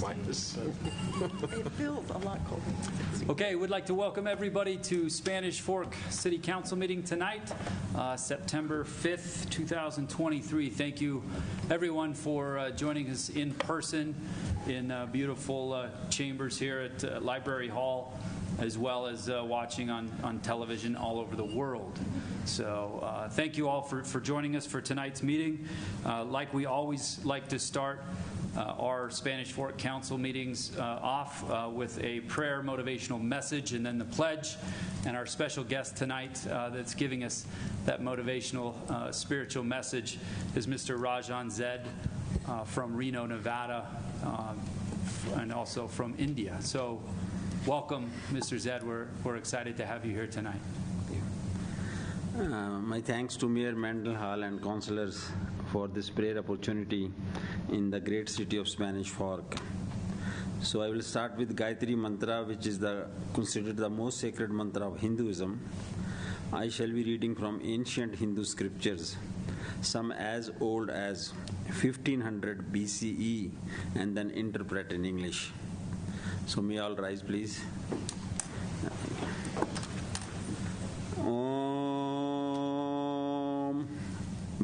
minus. It feels a lot colder. Okay, we'd like to welcome everybody to Spanish Fork City Council meeting tonight, September 5th, 2023. Thank you, everyone, for joining us in person in beautiful chambers here at Library Hall, as well as watching on television all over the world. So thank you all for joining us for tonight's meeting. Like we always like to start our Spanish Fork Council meetings off with a prayer motivational message and then the pledge. And our special guest tonight that's giving us that motivational spiritual message is Mr. Rajan Zed from Reno, Nevada, and also from India. So welcome, Mr. Zed. We're excited to have you here tonight. My thanks to Mayor Mendenhall and councillors for this prayer opportunity in the great city of Spanish Fork. So I will start with Gayatri Mantra, which is considered the most sacred mantra of Hinduism. I shall be reading from ancient Hindu scriptures, some as old as 1500 BCE, and then interpret in English. So may all rise, please.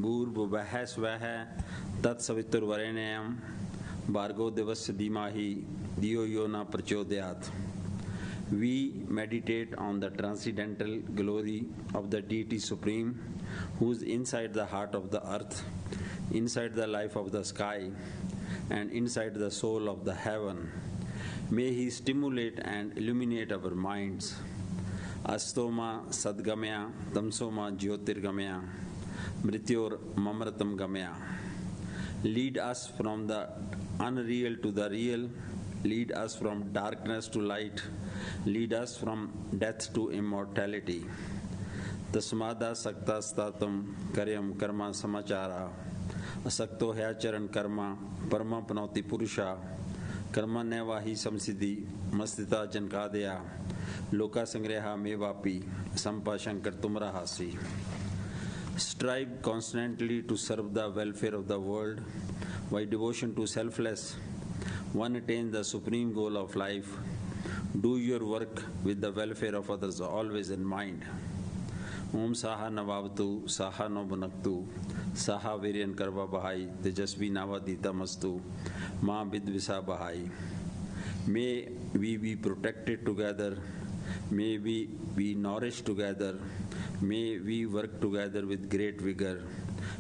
भूर्भुवः स्वः तत्सवितुर्वरेण्यं भार्गो देवस्य धीमहि धियो यो न प्रचोदयात्. We meditate on the transcendental glory of the Deity Supreme, who is inside the heart of the earth, inside the life of the sky, and inside the soul of the heaven. May He stimulate and illuminate our minds. Astoma Sadgamya Tamsoma Jyotirgamya Mrityor Mamratam Gamya. Lead us from the unreal to the real. Lead us from darkness to light. Lead us from death to immortality. Tasmada Sakta Statam Karyam Karma Samachara. Asakto Hyacharan Karma Parma Panoti Purusha. Karma Nevahi Samsiddhi Mastita Jankadaya. Loka Sangreha Mevapi Sampa Shankar Tumrahasi. Strive constantly to serve the welfare of the world. By devotion to selfless, one attains the supreme goal of life. Do your work with the welfare of others always in mind. Om Saha Navavatu, Saha No Bunaktu, Saha Viryan Karva Bahai, Tejasvi Navadita Mastu, Ma Vidvisa Bahai. May we be protected together. May we be nourished together. May we work together with great vigor.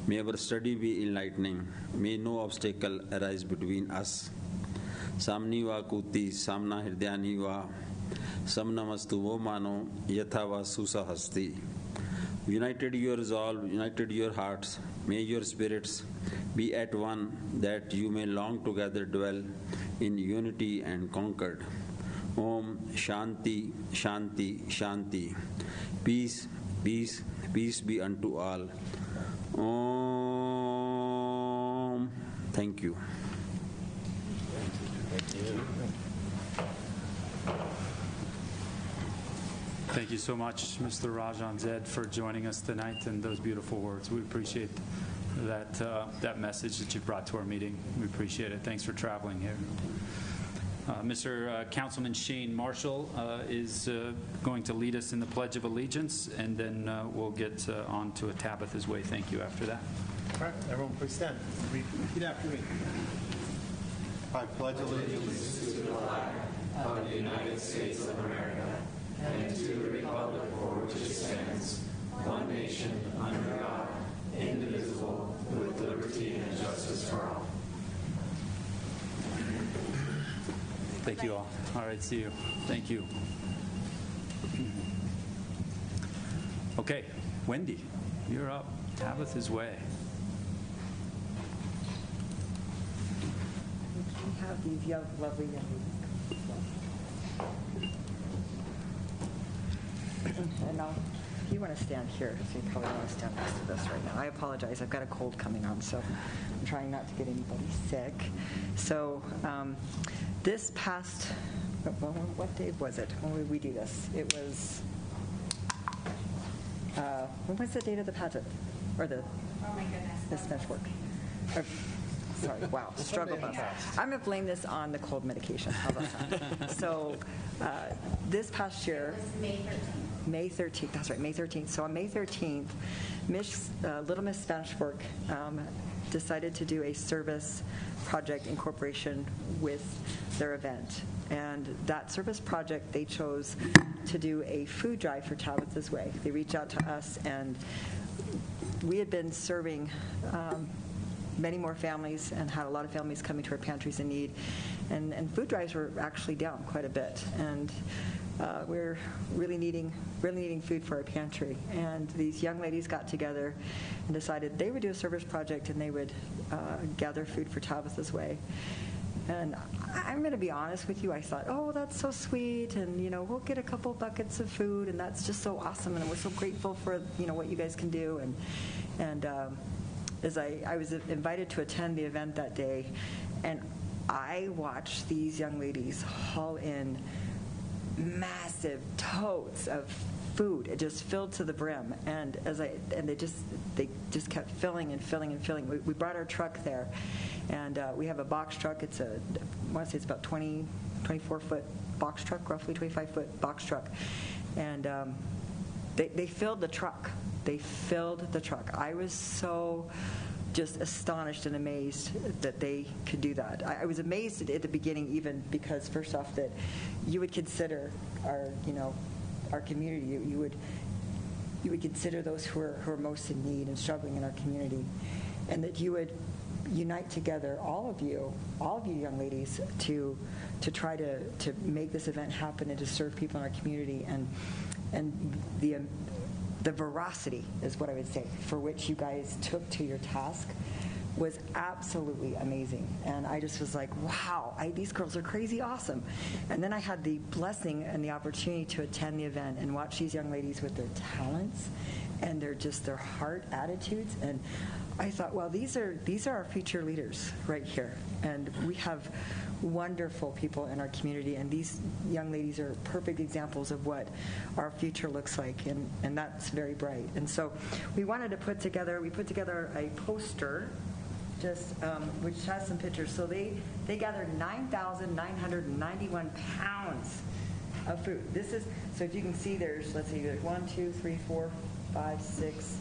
May our study be enlightening. May no obstacle arise between us. Samni va kuti, samna hridyani va, samnamastu vo mano, yatha va susahasti. United your resolve, united your hearts, may your spirits be at one, that you may long together dwell in unity and concord. Om Shanti, Shanti, Shanti. Peace, peace, peace be unto all. Om. Thank you. Thank you so much, Mr. Rajan Zed, for joining us tonight and those beautiful words. We appreciate that message that you brought to our meeting. We appreciate it. Thanks for traveling here. Mr. Councilman Shane Marshall is going to lead us in the Pledge of Allegiance, and then we'll get on to a Tabitha's Way. Thank you after that. All right, everyone please stand. Repeat after me. I pledge allegiance to the flag of the United States of America and to the republic for which it stands, one nation, under God, indivisible, with liberty and justice for all. Thank you all. All right, see you. Thank you. Okay, Wendy, you're up. Tabitha's Way. We have these young, lovely young ladies. And now, if you want to stand here, so you probably want to stand next to this right now. I apologize. I've got a cold coming on, so I'm trying not to get anybody sick. So this past, what day was it when we do this? It was, when was the date of the pageant? Or the, oh my goodness. the Spanish work? Or Sorry, wow, struggle bus. I'm going to blame this on the cold medication. How about that? So this past year, May 13th, that's right, May 13th. So on May 13th, Little Miss Spanish Fork decided to do a service project in cooperation with their event. And that service project, they chose to do a food drive for Tabitha's Way. They reached out to us, and we had been serving many more families and had a lot of families coming to our pantries in need. And food drives were actually down quite a bit. And we were really needing food for our pantry. And these young ladies got together and decided they would do a service project and they would gather food for Tabitha's Way. And I'm going to be honest with you, I thought, oh, that's so sweet, and, we'll get a couple buckets of food, and that's just so awesome, and we're so grateful for, what you guys can do. And as I was invited to attend the event that day, and I watched these young ladies haul in massive totes of food. It just filled to the brim, and they just kept filling and filling and filling. We brought our truck there, and we have a box truck. I want to say it's about 24-foot box truck, roughly 25-foot box truck, and they filled the truck. They filled the truck. I was so just astonished and amazed that they could do that. I was amazed at the beginning, even because, first off, that you would consider our community. You would consider those who are most in need and struggling in our community, and that you would unite together, all of you young ladies, to try to make this event happen and to serve people in our community. And the veracity is what I would say for which you guys took to your task was absolutely amazing. And I just was like, wow, these girls are crazy awesome. And then I had the blessing and the opportunity to attend the event and watch these young ladies with their talents and their heart attitudes. And I thought, well, these are our future leaders right here. And we have wonderful people in our community, and these young ladies are perfect examples of what our future looks like, and that's very bright. And so we put together a poster, which has some pictures. So they gathered 9,991 pounds of food. So if you can see, there's 1, 2, 3, 4, 5, 6,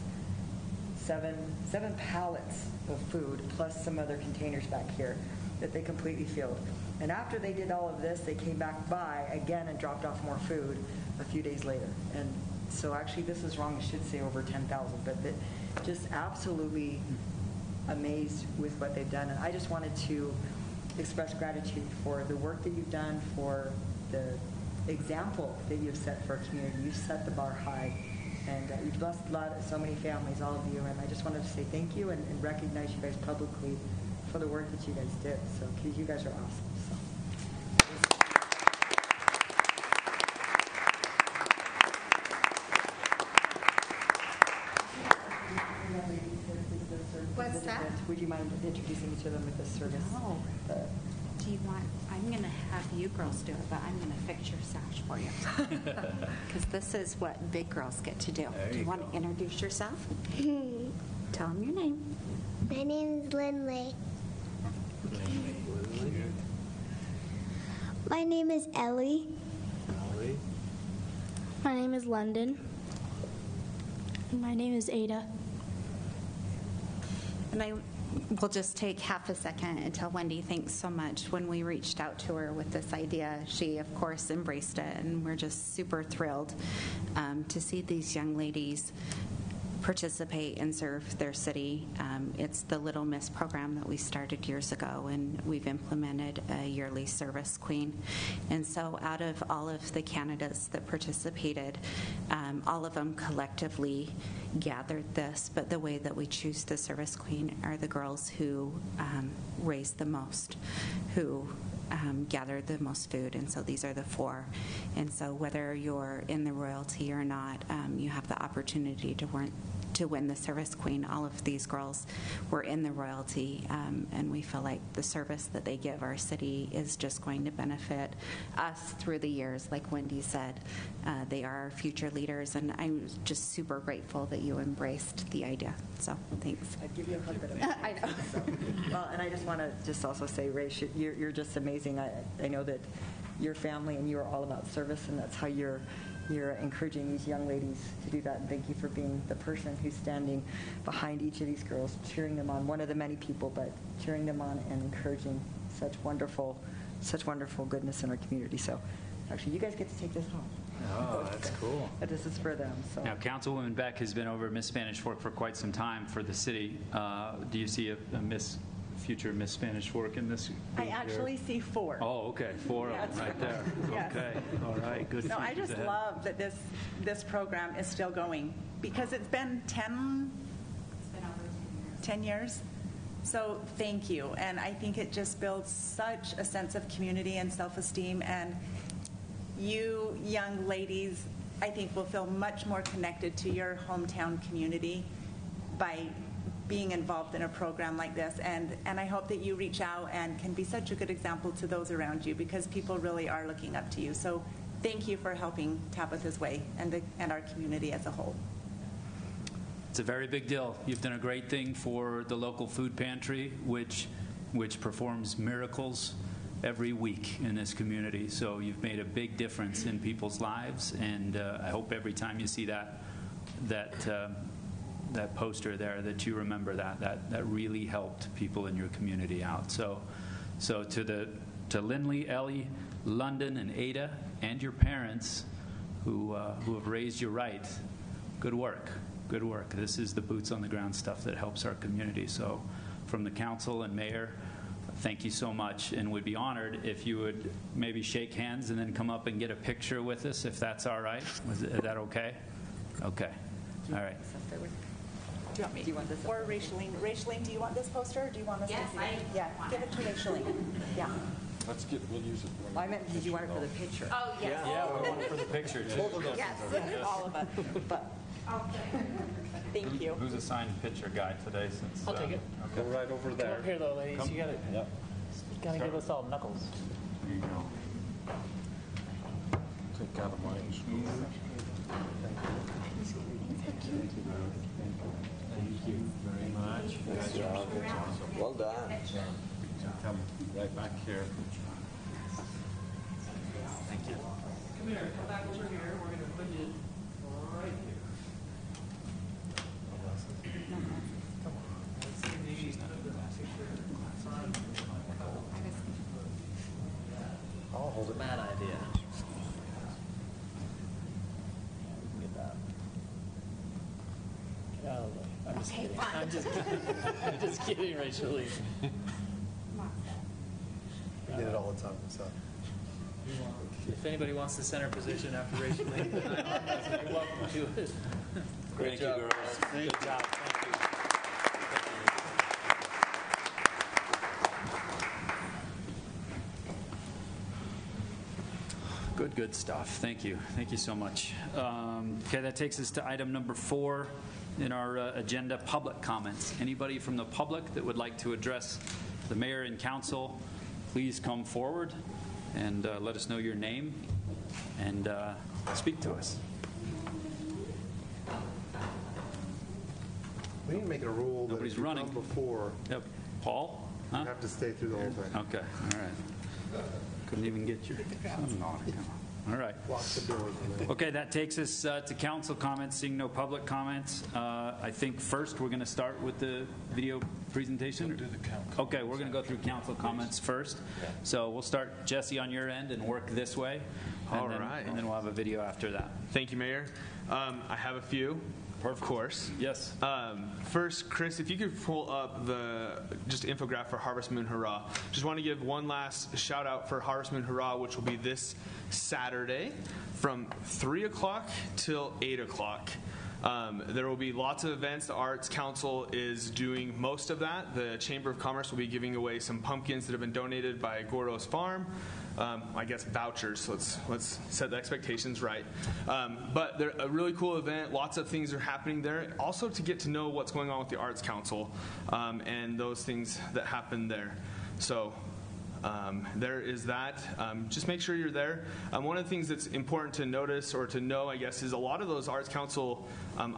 7 pallets of food, plus some other containers back here that they completely filled. And after they did all of this, they came back by again and dropped off more food a few days later. And so actually this is wrong, it should say over 10,000, but just absolutely amazed with what they've done. And I just wanted to express gratitude for the work that you've done, for the example that you've set for our community. You've set the bar high, and you've blessed so many families, all of you. And I just wanted to say thank you and recognize you guys publicly for the work that you guys did. So you guys are awesome. So. What's that? Would you mind introducing me to them with this service? No. Do you want, I'm going to have you girls do it, but I'm going to fix your sash for you. Because this is what big girls get to do. Do you want to introduce yourself? Tell them your name. My name is Lindley. My name is Ellie. My name is London. My name is Ada. And I will just take half a second and tell Wendy thanks so much. When we reached out to her with this idea, she, of course, embraced it, and we're just super thrilled to see these young ladies participate and serve their city. It's the Little Miss program that we started years ago, and we've implemented a yearly service queen. And so out of all of the candidates that participated, all of them collectively gathered this, but the way that we choose the service queen are the girls who raise the most, who gathered the most food, and so these are the 4. And so whether you're in the royalty or not, you have the opportunity to to win the Service Queen. All of these girls were in the royalty, and we feel like the service that they give our city is just going to benefit us through the years. Like Wendy said, they are our future leaders, and I'm just super grateful that you embraced the idea. So thanks. I'd give you a hug, but I know. well, and I just want to just also say, Raish, you're just amazing. I know that your family and you are all about service, and that's how you're encouraging these young ladies to do that. And thank you for being the person who's standing behind each of these girls, cheering them on. One of the many people, but cheering them on and encouraging such wonderful goodness in our community. So, actually, you guys get to take this home. Oh, that's cool. But this is for them. So. Now, Councilwoman Beck has been over Miss Spanish Fork for quite some time for the city. Do you see a future Miss Spanish Fork in this group I actually see 4. Oh, okay. 4 of them right there. Yes. Okay. All right. Good. No, I just love that this program is still going, because it's been 10 years. So thank you. And I think it just builds such a sense of community and self-esteem. And you young ladies, I think, will feel much more connected to your hometown community by being involved in a program like this. And I hope that you reach out and can be such a good example to those around you, because people really are looking up to you. So thank you for helping Tabitha's Way and our community as a whole. It's a very big deal. You've done a great thing for the local food pantry, which performs miracles every week in this community. So you've made a big difference in people's lives, and I hope every time you see that poster there that you remember that really helped people in your community out. So to Lindley, Ellie, London, and Ada, and your parents who have raised you right, good work. Good work. This is the boots on the ground stuff that helps our community. So from the council and mayor, thank you so much, and we'd be honored if you would maybe shake hands and then come up and get a picture with us, if that's all right. Is that okay? Okay. All right. Do you want me? Do you want this? Or Raishaline? Raishaline, do you want this poster, or do you want us to see it? Yeah, give it to Raishaline. Yeah. We'll use it. I meant, did you want it for the picture? Oh, yes. Yeah, we want it for the picture, too. Yes, all of us. But thank you. Who's assigned picture guy today? Since I'll take it. Go right over Come there. up here, though, ladies. You gotta give us all knuckles. There you go. Take out of mine. Thank you very much. Nice job. Well done. Come right back here. Thank you. Come here. Come back over here. We're going to put you right here. I'll hold it. Bad idea. Get that. Get out of the way. I'm just kidding. I'm just kidding. I'm just kidding, Raishaline. We get it all the time. So. If anybody wants the center position after Raishaline, you're welcome to it. Thank you, girls. Good job. Thank you. Good stuff. Thank you. Thank you so much. Okay, that takes us to item number 4 in our agenda, public comments. Anybody from the public that would like to address the mayor and council, please come forward and let us know your name and speak to us. We need to make it a rule that Nobody's if you running. come before, Yep. Paul? you Huh? have to stay through the whole thing. Okay. All right. Couldn't even get your son on it. Come on. All right. Lock the doors. And then- Okay, that takes us to council comments. Seeing no public comments, I think first we're going to start with the video presentation. Okay, we're going to go through council comments first. So we'll start, Jesse, on your end and work this way. All right. And then we'll have a video after that. Thank you, Mayor. I have a few, of course. Yes. First, Chris, if you could pull up the just infographic for Harvest Moon Hurrah. Just want to give one last shout out for Harvest Moon Hurrah, which will be this Saturday from 3 o'clock till 8 o'clock. There will be lots of events. The Arts Council is doing most of that. The Chamber of Commerce will be giving away some pumpkins that have been donated by Gordo's Farm. I guess vouchers, so let's set the expectations right. But they're a really cool event. Lots of things are happening there. Also to get to know what's going on with the Arts Council and those things that happen there. So there is that. Just make sure you're there. One of the things that's important to notice or to know, I guess, is a lot of those Arts Council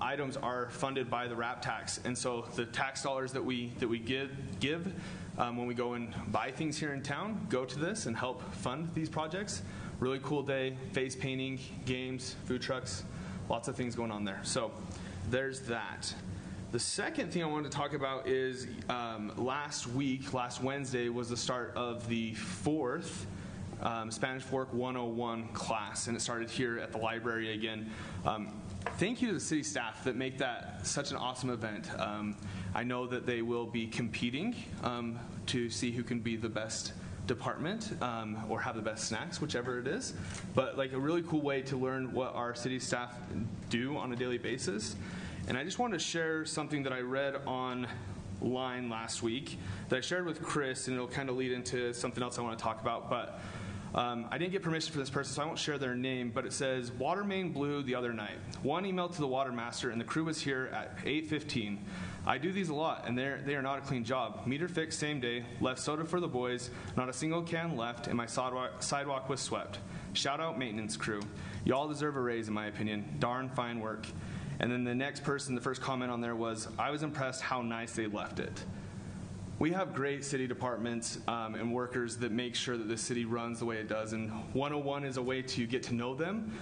items are funded by the RAP tax, and so the tax dollars that we give when we go and buy things here in town go to this and help fund these projects. Really cool day, face painting, games, food trucks, lots of things going on there. So there's that. The second thing I wanted to talk about is last Wednesday, was the start of the 4th Spanish Fork 101 class, and it started here at the library again. Thank you to the city staff that make that such an awesome event. I know that they will be competing to see who can be the best department or have the best snacks, whichever it is. But like a really cool way to learn what our city staff do on a daily basis. And I just wanted to share something that I read online last week that I shared with Chris, and it'll kind of lead into something else I want to talk about. But I didn't get permission for this person, so I won't share their name, but it says, water main blew the other night. One email to the water master, and the crew was here at 8:15. I do these a lot, and they are not a clean job. Meter fixed same day, left soda for the boys, not a single can left, and my sidewalk was swept. Shout out maintenance crew. Y'all deserve a raise, in my opinion. Darn fine work. And then the next person, the first comment on there was, I was impressed how nice they left it. We have great city departments and workers that make sure that the city runs the way it does, and 101 is a way to get to know them.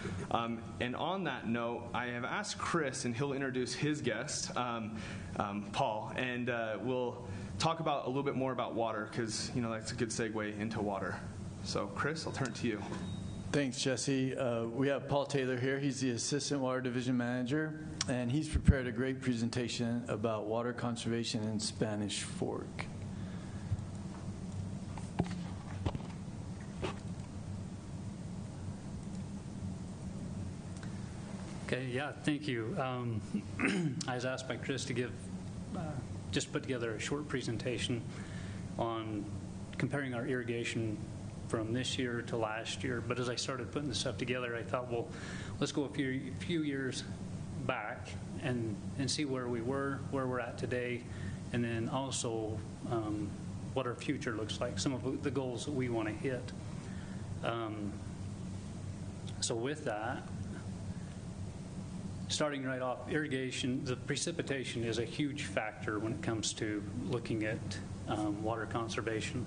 And on that note, I have asked Chris, and he'll introduce his guest, Paul, and we'll talk about a little bit more about water, because that's a good segue into water. So Chris, I'll turn it to you. Thanks, Jesse. We have Paul Taylor here. He's the Assistant Water Division Manager, and he's prepared a great presentation about water conservation in Spanish Fork. Okay, yeah, thank you. I was asked by Chris to just put together a short presentation on comparing our irrigation from this year to last year. But as I started putting this stuff together, I thought, well, let's go a few years back and see where we were, where we're at today, and then also what our future looks like, some of the goals that we want to hit. So with that, starting right off, irrigation, the precipitation is a huge factor when it comes to looking at water conservation.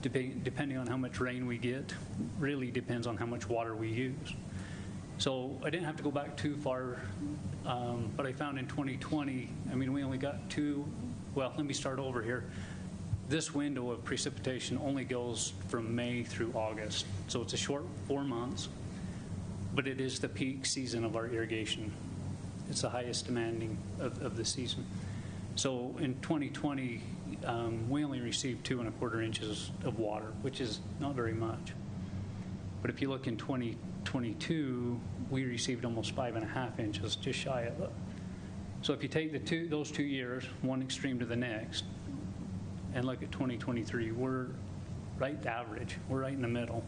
Depending on how much rain we get, really depends on how much water we use. So I didn't have to go back too far, but I found in 2020, we only got let me start over here. This window of precipitation only goes from May through August, so it's a short 4 months, but it is the peak season of our irrigation. It's the highest demanding of the season. So in 2020, we only received 2¼ inches of water, which is not very much. But if you look in 2022, we received almost 5½ inches, just shy of it. So if you take those 2 years, one extreme to the next, and look at 2023, we're right average. We're right in the middle.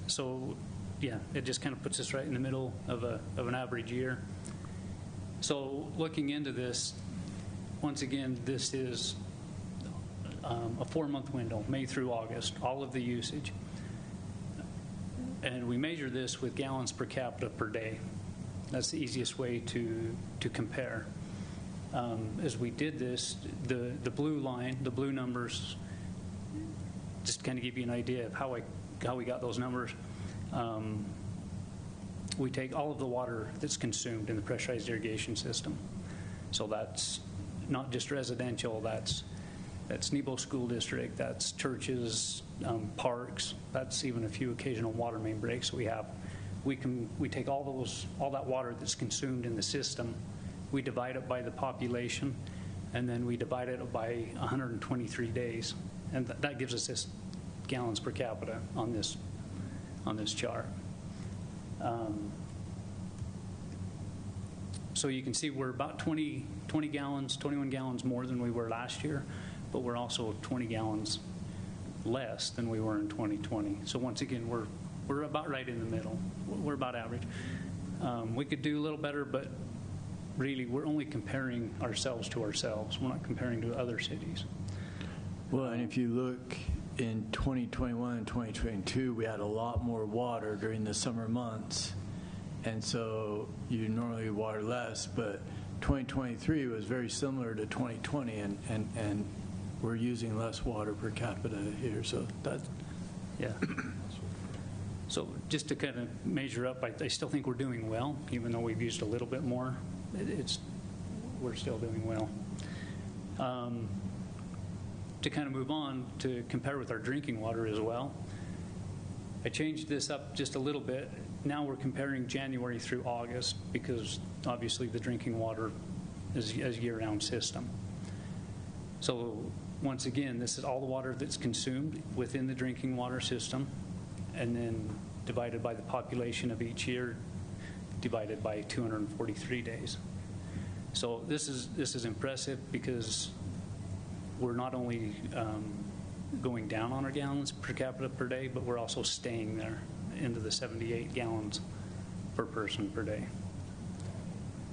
So yeah, it just kind of puts us right in the middle of an average year. So looking into this, once again, this is a 4-month window, May through August, all of the usage. And we measure this with gallons per capita per day. That's the easiest way to compare. As we did this, the blue line, the blue numbers, just to kind of give you an idea of how we got those numbers. We take all of the water that's consumed in the pressurized irrigation system. So that's not just residential, that's Nebo School District, that's churches, parks, that's even a few occasional water main breaks we have. We take all that water that's consumed in the system, we divide it by the population, and then we divide it by 123 days. And that gives us this gallons per capita on this chart. So you can see we're about 20 gallons, 21 gallons more than we were last year, but we're also 20 gallons less than we were in 2020. So once again, we're about right in the middle. We're about average. We could do a little better, but really we're only comparing ourselves to ourselves. We're not comparing to other cities. Well, and if you look in 2021 and 2022, we had a lot more water during the summer months. And so you normally water less, but 2023 was very similar to 2020, and we're using less water per capita here. So that, yeah. So just to kind of measure up, I still think we're doing well, even though we've used a little bit more. We're still doing well. To kind of move on to compare with our drinking water as well, I changed this up just a little bit. Now we're comparing January through August because obviously the drinking water is a year-round system. So once again, this is all the water that's consumed within the drinking water system, and then divided by the population of each year, divided by 243 days. So this is impressive because we're not only going down on our gallons per capita per day, but we're also staying there into the 78 gallons per person per day.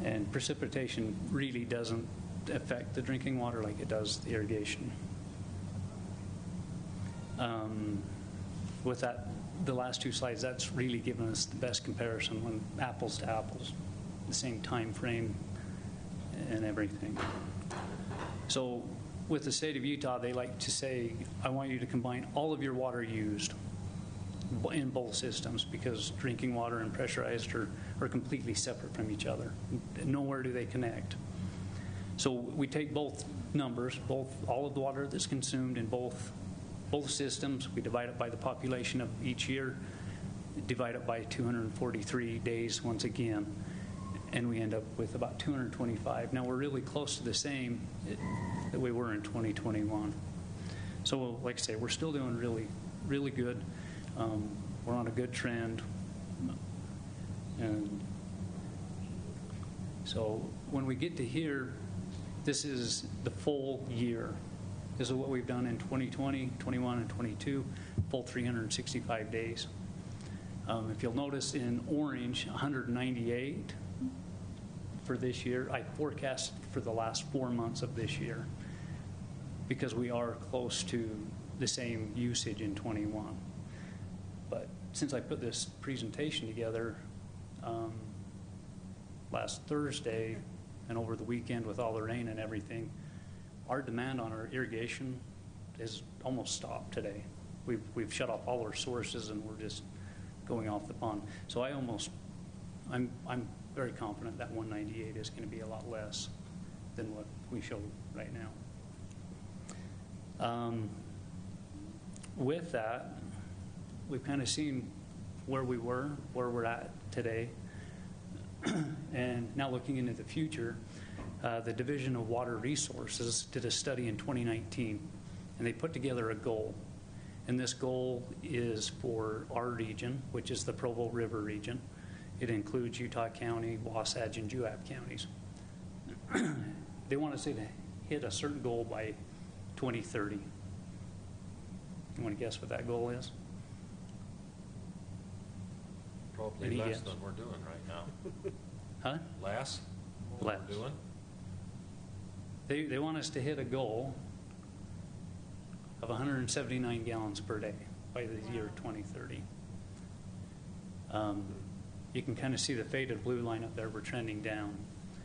And precipitation really doesn't affect the drinking water like it does the irrigation. With that, the last two slides, that's really given us the best comparison when apples to apples, the same time frame and everything. So with the state of Utah, they like to say, I want you to combine all of your water used in both systems because drinking water and pressurized are completely separate from each other. Nowhere do they connect. So we take both numbers, all of the water that's consumed in both systems, we divide it by the population of each year, divide it by 243 days once again, and we end up with about 225. Now we're really close to the same that we were in 2021. So like I say, we're still doing really, really good. We're on a good trend. And so when we get to here, this is the full year. This is what we've done in 2020, 21, and 22, full 365 days. If you'll notice in orange, 198 for this year. I forecast for the last 4 months of this year because we are close to the same usage in 21. But since I put this presentation together last Thursday and over the weekend with all the rain and everything, our demand on our irrigation is almost stopped today. We've shut off all our sources and we're just going off the pond. So I'm very confident that 198 is going to be a lot less than what we show right now. With that, we've kind of seen where we were, where we're at today, and now looking into the future, the Division of Water Resources did a study in 2019, and they put together a goal. And this goal is for our region, which is the Provo River region. It includes Utah County, Wasatch, and Juab counties. They want us to hit a certain goal by 2030. You want to guess what that goal is? Probably less than we're doing right now. Huh? Less? Less. We're doing? They want us to hit a goal of 179 gallons per day by the year 2030. You can kind of see the faded blue line up there. We're trending down.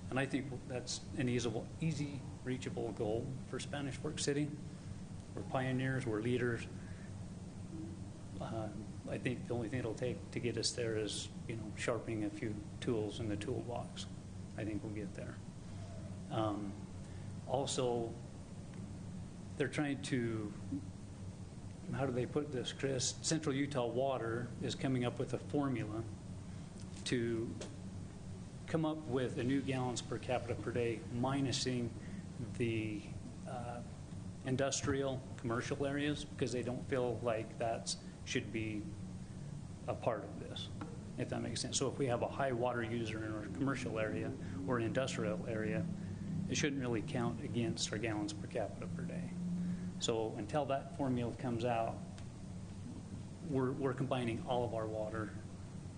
And I think that's an easy reachable goal for Spanish Fork City. We're pioneers, we're leaders. I think the only thing it'll take to get us there is, sharpening a few tools in the toolbox. I think we'll get there. Also, they're trying to, how do they put this, Chris? Central Utah Water is coming up with a formula to come up with a new gallons per capita per day, minusing the industrial, commercial areas, because they don't feel like that should be a part of this. if that makes sense. So if we have a high water user in our commercial area or industrial area, it shouldn't really count against our gallons per capita per day. So until that formula comes out, we're combining all of our water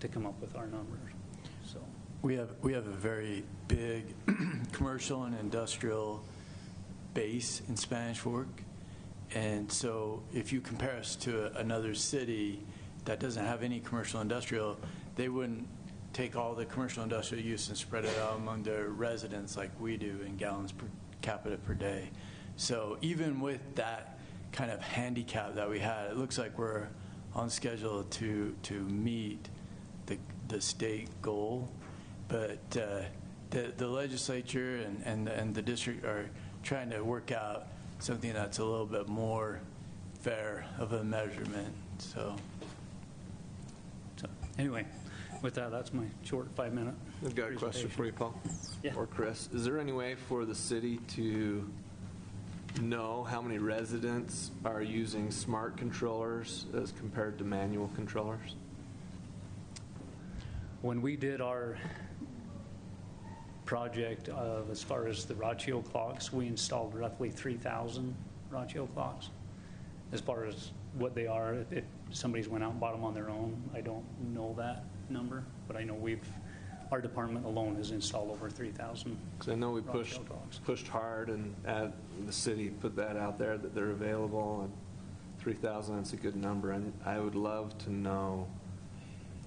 to come up with our numbers. So we have a very big commercial and industrial base in Spanish Fork, and so if you compare us to another city that doesn't have any commercial industrial, they wouldn't take all the commercial industrial use and spread it out among their residents like we do in gallons per capita per day. So even with that kind of handicap that we had, it looks like we're on schedule to meet the state goal. But the legislature and the district are trying to work out something that's a little bit more fair of a measurement. So anyway, with that, that's my short 5-minute. I've got a question for you, Paul. Yeah. Or Chris. Is there any way for the city to know how many residents are using smart controllers as compared to manual controllers? When we did our project as far as the Rachio clocks, we installed roughly 3,000 Rachio clocks. As far as what they are, if somebody's went out and bought them on their own, I don't know that number, but I know our department alone has installed over 3,000. Because I know we pushed hard, and the city put that out there that they're available, and 3,000, that's a good number. And I would love to know,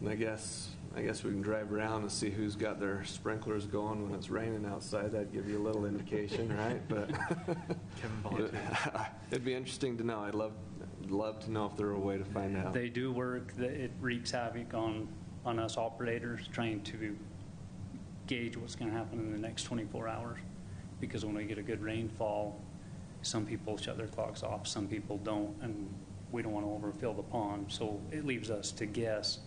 and I guess we can drive around and see who's got their sprinklers going when it's raining outside. That'd give you a little indication, right? But it'd be interesting to know. I'd love to know if there were a way to find out. They do work. It wreaks havoc on us operators trying to gauge what's going to happen in the next 24 hours. Because when we get a good rainfall, some people shut their clocks off, some people don't, and we don't want to overfill the pond. So it leaves us to guess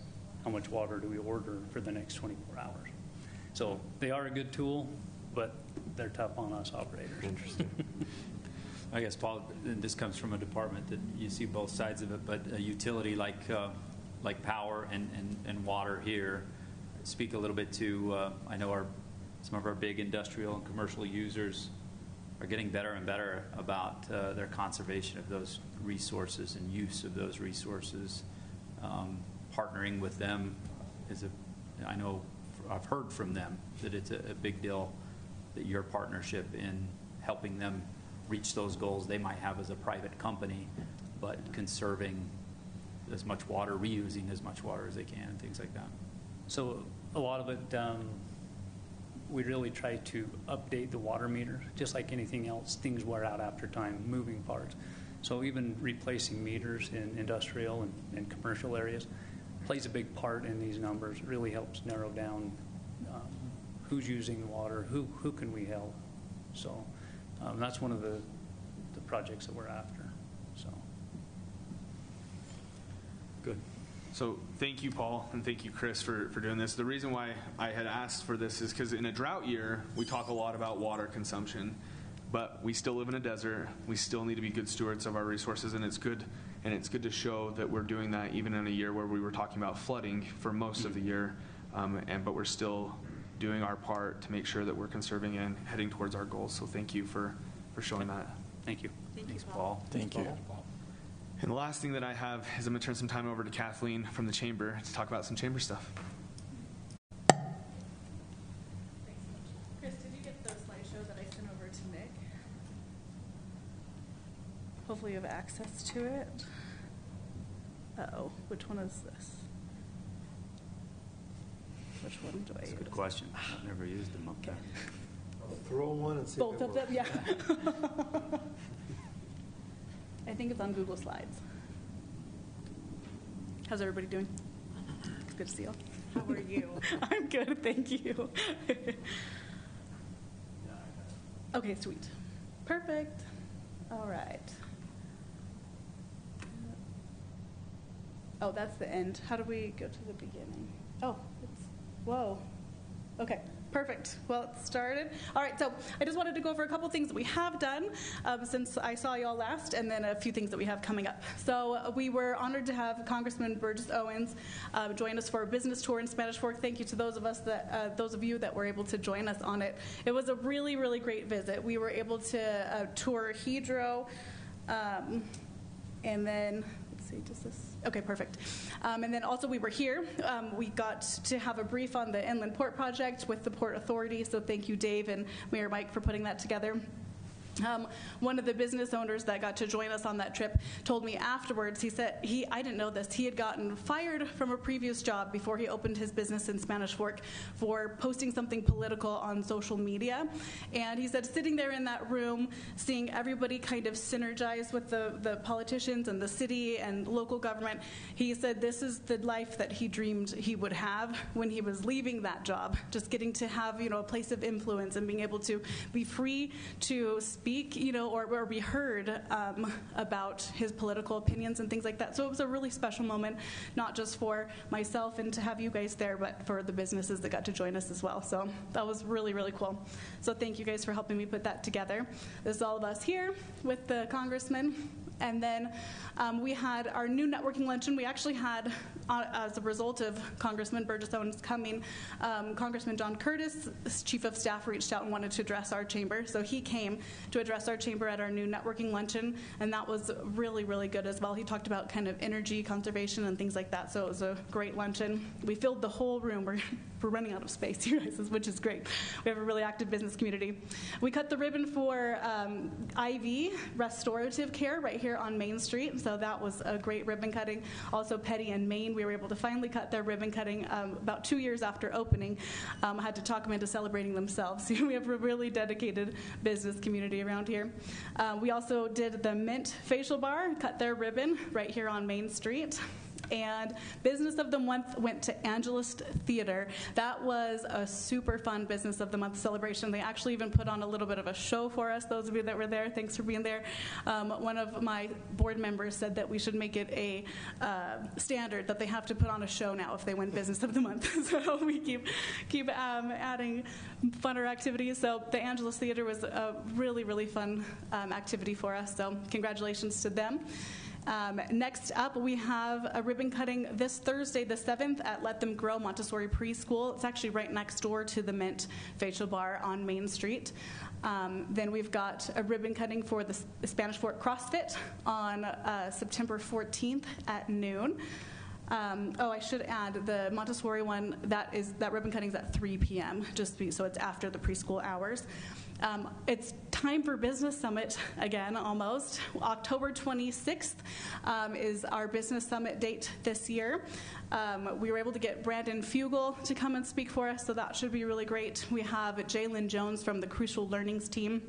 how much water do we order for the next 24 hours. So they are a good tool, but they're tough on us operators. Interesting. I guess, Paul, this comes from a department that you see both sides of it, but a utility like power and water here. Speak a little bit to, I know some of our big industrial and commercial users are getting better and better about their conservation of those resources and use of those resources. Partnering with them I know I've heard from them that it's a big deal that your partnership in helping them reach those goals they might have as a private company, but conserving as much water, reusing as much water as they can, and things like that. So a lot of it, we really try to update the water meter. Just like anything else, things wear out after time, moving parts. So even replacing meters in industrial and commercial areas plays a big part in these numbers. It really helps narrow down who's using the water, who can we help. So that's one of the projects that we're after. So good. So thank you, Paul, and thank you, Chris, for doing this. The reason why I had asked for this is because in a drought year, we talk a lot about water consumption, but we still live in a desert. We still need to be good stewards of our resources, and it's good to show that we're doing that even in a year where we were talking about flooding for most of the year, but we're still doing our part to make sure that we're conserving and heading towards our goals. So thank you for showing that. Thank you. Thanks, Paul. thank you. And the last thing that I have is I'm going to turn some time over to Kathleen from the Chamber to talk about some Chamber stuff. Chris, did you get the slideshow that I sent over to Nick? Hopefully you have access to it. Uh-oh, which one is this? Which one do I use? That's a good question. I've never used them up there. Throw one and see Both of them, yeah. I think it's on Google Slides. How's everybody doing? It's good to see you. How are you? I'm good, thank you. Okay, sweet. Perfect. All right. Oh, that's the end. How do we go to the beginning? Oh, whoa. Okay. Perfect. Well, it started. All right, so I just wanted to go over a couple things that we have done since I saw you all last, and then a few things that we have coming up. So we were honored to have Congressman Burgess Owens join us for a business tour in Spanish Fork. Thank you to those of you that were able to join us on it. It was a really, really great visit. We were able to tour Hydro, and then does this? Okay, perfect. And then also we were here. We got to have a brief on the Inland Port Project with the Port Authority, so thank you, Dave and Mayor Mike, for putting that together. One of the business owners that got to join us on that trip told me afterwards, he said, I didn't know this, he had gotten fired from a previous job before he opened his business in Spanish Fork for posting something political on social media. And he said sitting there in that room, seeing everybody kind of synergize with the politicians and the city and local government, he said this is the life that he dreamed he would have when he was leaving that job, just getting to have, a place of influence and being able to be free to speak, or be heard about his political opinions and things like that. So it was a really special moment, not just for myself and to have you guys there, but for the businesses that got to join us as well. So that was really, really cool. So thank you guys for helping me put that together. This is all of us here with the congressman. And then we had our new networking luncheon. We actually had, as a result of Congressman Burgess Owens coming, Congressman John Curtis, Chief of Staff, reached out and wanted to address our chamber. So he came to address our chamber at our new networking luncheon, and that was really, really good as well. He talked about kind of energy conservation and things like that, so it was a great luncheon. We filled the whole room. We're running out of space here, which is great. We have a really active business community. We cut the ribbon for IV restorative care right here on Main Street, so that was a great ribbon cutting. Also, Petty and Maine, we were able to finally cut their ribbon cutting about 2 years after opening. I had to talk them into celebrating themselves. We have a really dedicated business community around here. We also did the Mint Facial Bar, cut their ribbon right here on Main Street. And Business of the Month went to Angelus Theater. That was a super fun Business of the Month celebration. They actually even put on a little bit of a show for us, those of you that were there. Thanks for being there. One of my board members said that we should make it a standard that they have to put on a show now if they win Business of the Month. So we keep adding funner activities. So the Angelus Theater was a really, really fun activity for us. So congratulations to them. Next up, we have a ribbon cutting this Thursday, the 7th, at Let Them Grow Montessori Preschool. It's actually right next door to the Mint Facial Bar on Main Street. Then we've got a ribbon cutting for the Spanish Fork CrossFit on September 14th at noon. I should add the Montessori one, that ribbon cutting is at 3 p.m., so it's after the preschool hours. It's time for Business Summit again, almost. October 26th is our Business Summit date this year. We were able to get Brandon Fugel to come and speak for us, so that should be really great. We have Jalen Jones from the Crucial Learnings team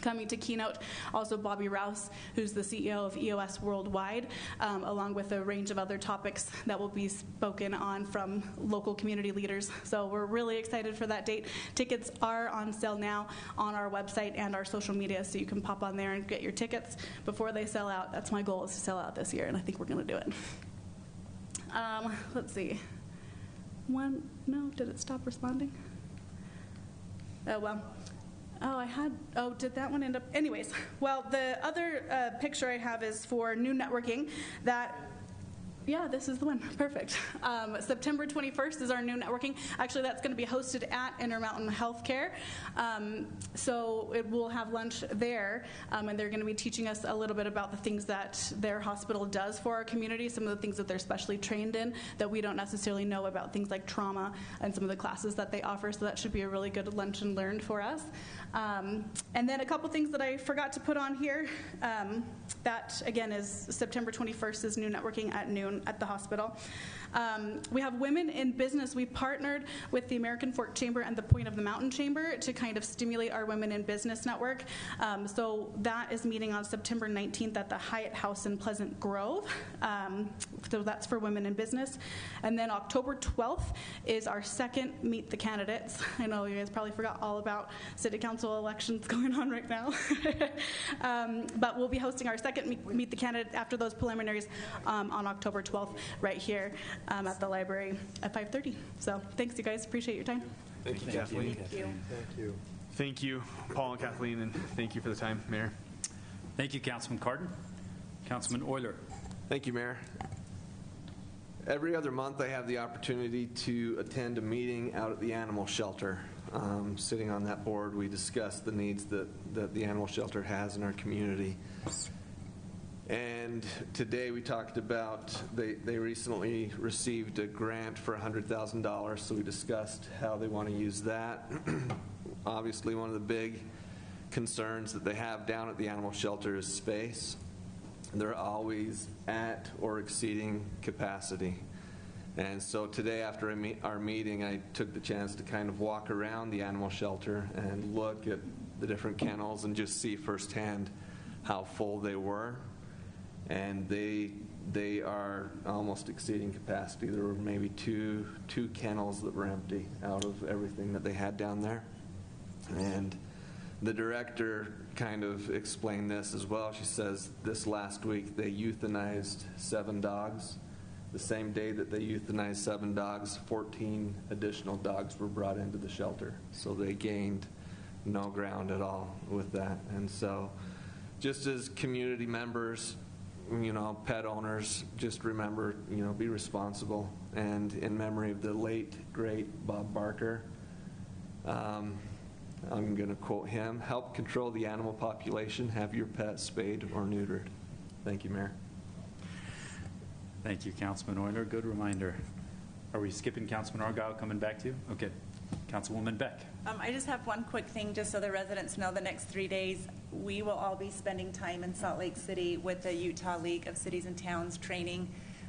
coming to keynote. Also Bobby Rouse, who's the CEO of EOS Worldwide, along with a range of other topics that will be spoken on from local community leaders. So we're really excited for that date. Tickets are on sale now on our website and our social media, so you can pop on there and get your tickets before they sell out. That's my goal, is to sell out this year, and I think we're going to do it. Let's see. Did it stop responding? Oh, well. Did that one end up? Anyways, well, the other picture I have is for new networking. Yeah, this is the one. Perfect. September 21st is our new networking. Actually, that's going to be hosted at Intermountain Healthcare. So we'll have lunch there, and they're going to be teaching us a little bit about the things that their hospital does for our community, some of the things that they're specially trained in that we don't necessarily know about, things like trauma and some of the classes that they offer. So that should be a really good lunch and learn for us. And then a couple things that I forgot to put on here. That, again, is September 21st is new networking at noon at the hospital. We have Women in Business. We partnered with the American Fork Chamber and the Point of the Mountain Chamber to kind of stimulate our Women in Business network. So that is meeting on September 19th at the Hyatt House in Pleasant Grove. So that's for Women in Business. And then October 12th is our second Meet the Candidates. I know you guys probably forgot all about city council elections going on right now. But we'll be hosting our second Meet the Candidates after those preliminaries on October 12th right here at the library at 5:30. So thanks, you guys. Appreciate your time. Thank you, Kathleen. Thank you. Thank you. Thank you, Paul and Kathleen, and thank you for the time, Mayor. Thank you, Councilman Cardin. Councilman Euler. Thank you, Mayor. Every other month, I have the opportunity to attend a meeting out at the animal shelter. Sitting on that board, we discuss the needs that the animal shelter has in our community. And today we talked about, they recently received a grant for $100,000, so we discussed how they want to use that. Obviously, one of the big concerns that they have down at the animal shelter is space. They're always at or exceeding capacity. And so today after our meeting, I took the chance to kind of walk around the animal shelter and look at the different kennels and just see firsthand how full they were. And they are almost exceeding capacity. There were maybe two kennels that were empty out of everything that they had down there. And the director kind of explained this as well. She says this last week they euthanized 7 dogs. The same day that they euthanized 7 dogs, 14 additional dogs were brought into the shelter. So they gained no ground at all with that. And so just as community members, pet owners, just remember, be responsible. And in memory of the late, great Bob Barker, I'm going to quote him: help control the animal population, have your pet spayed or neutered. Thank you, Mayor. Thank you, Councilman Euler. Good reminder. Are we skipping Councilman Argyle, coming back to you? Okay. Councilwoman Beck. I just have one quick thing, just so the residents know. The next 3 days, we will all be spending time in Salt Lake City with the Utah League of Cities and Towns, training,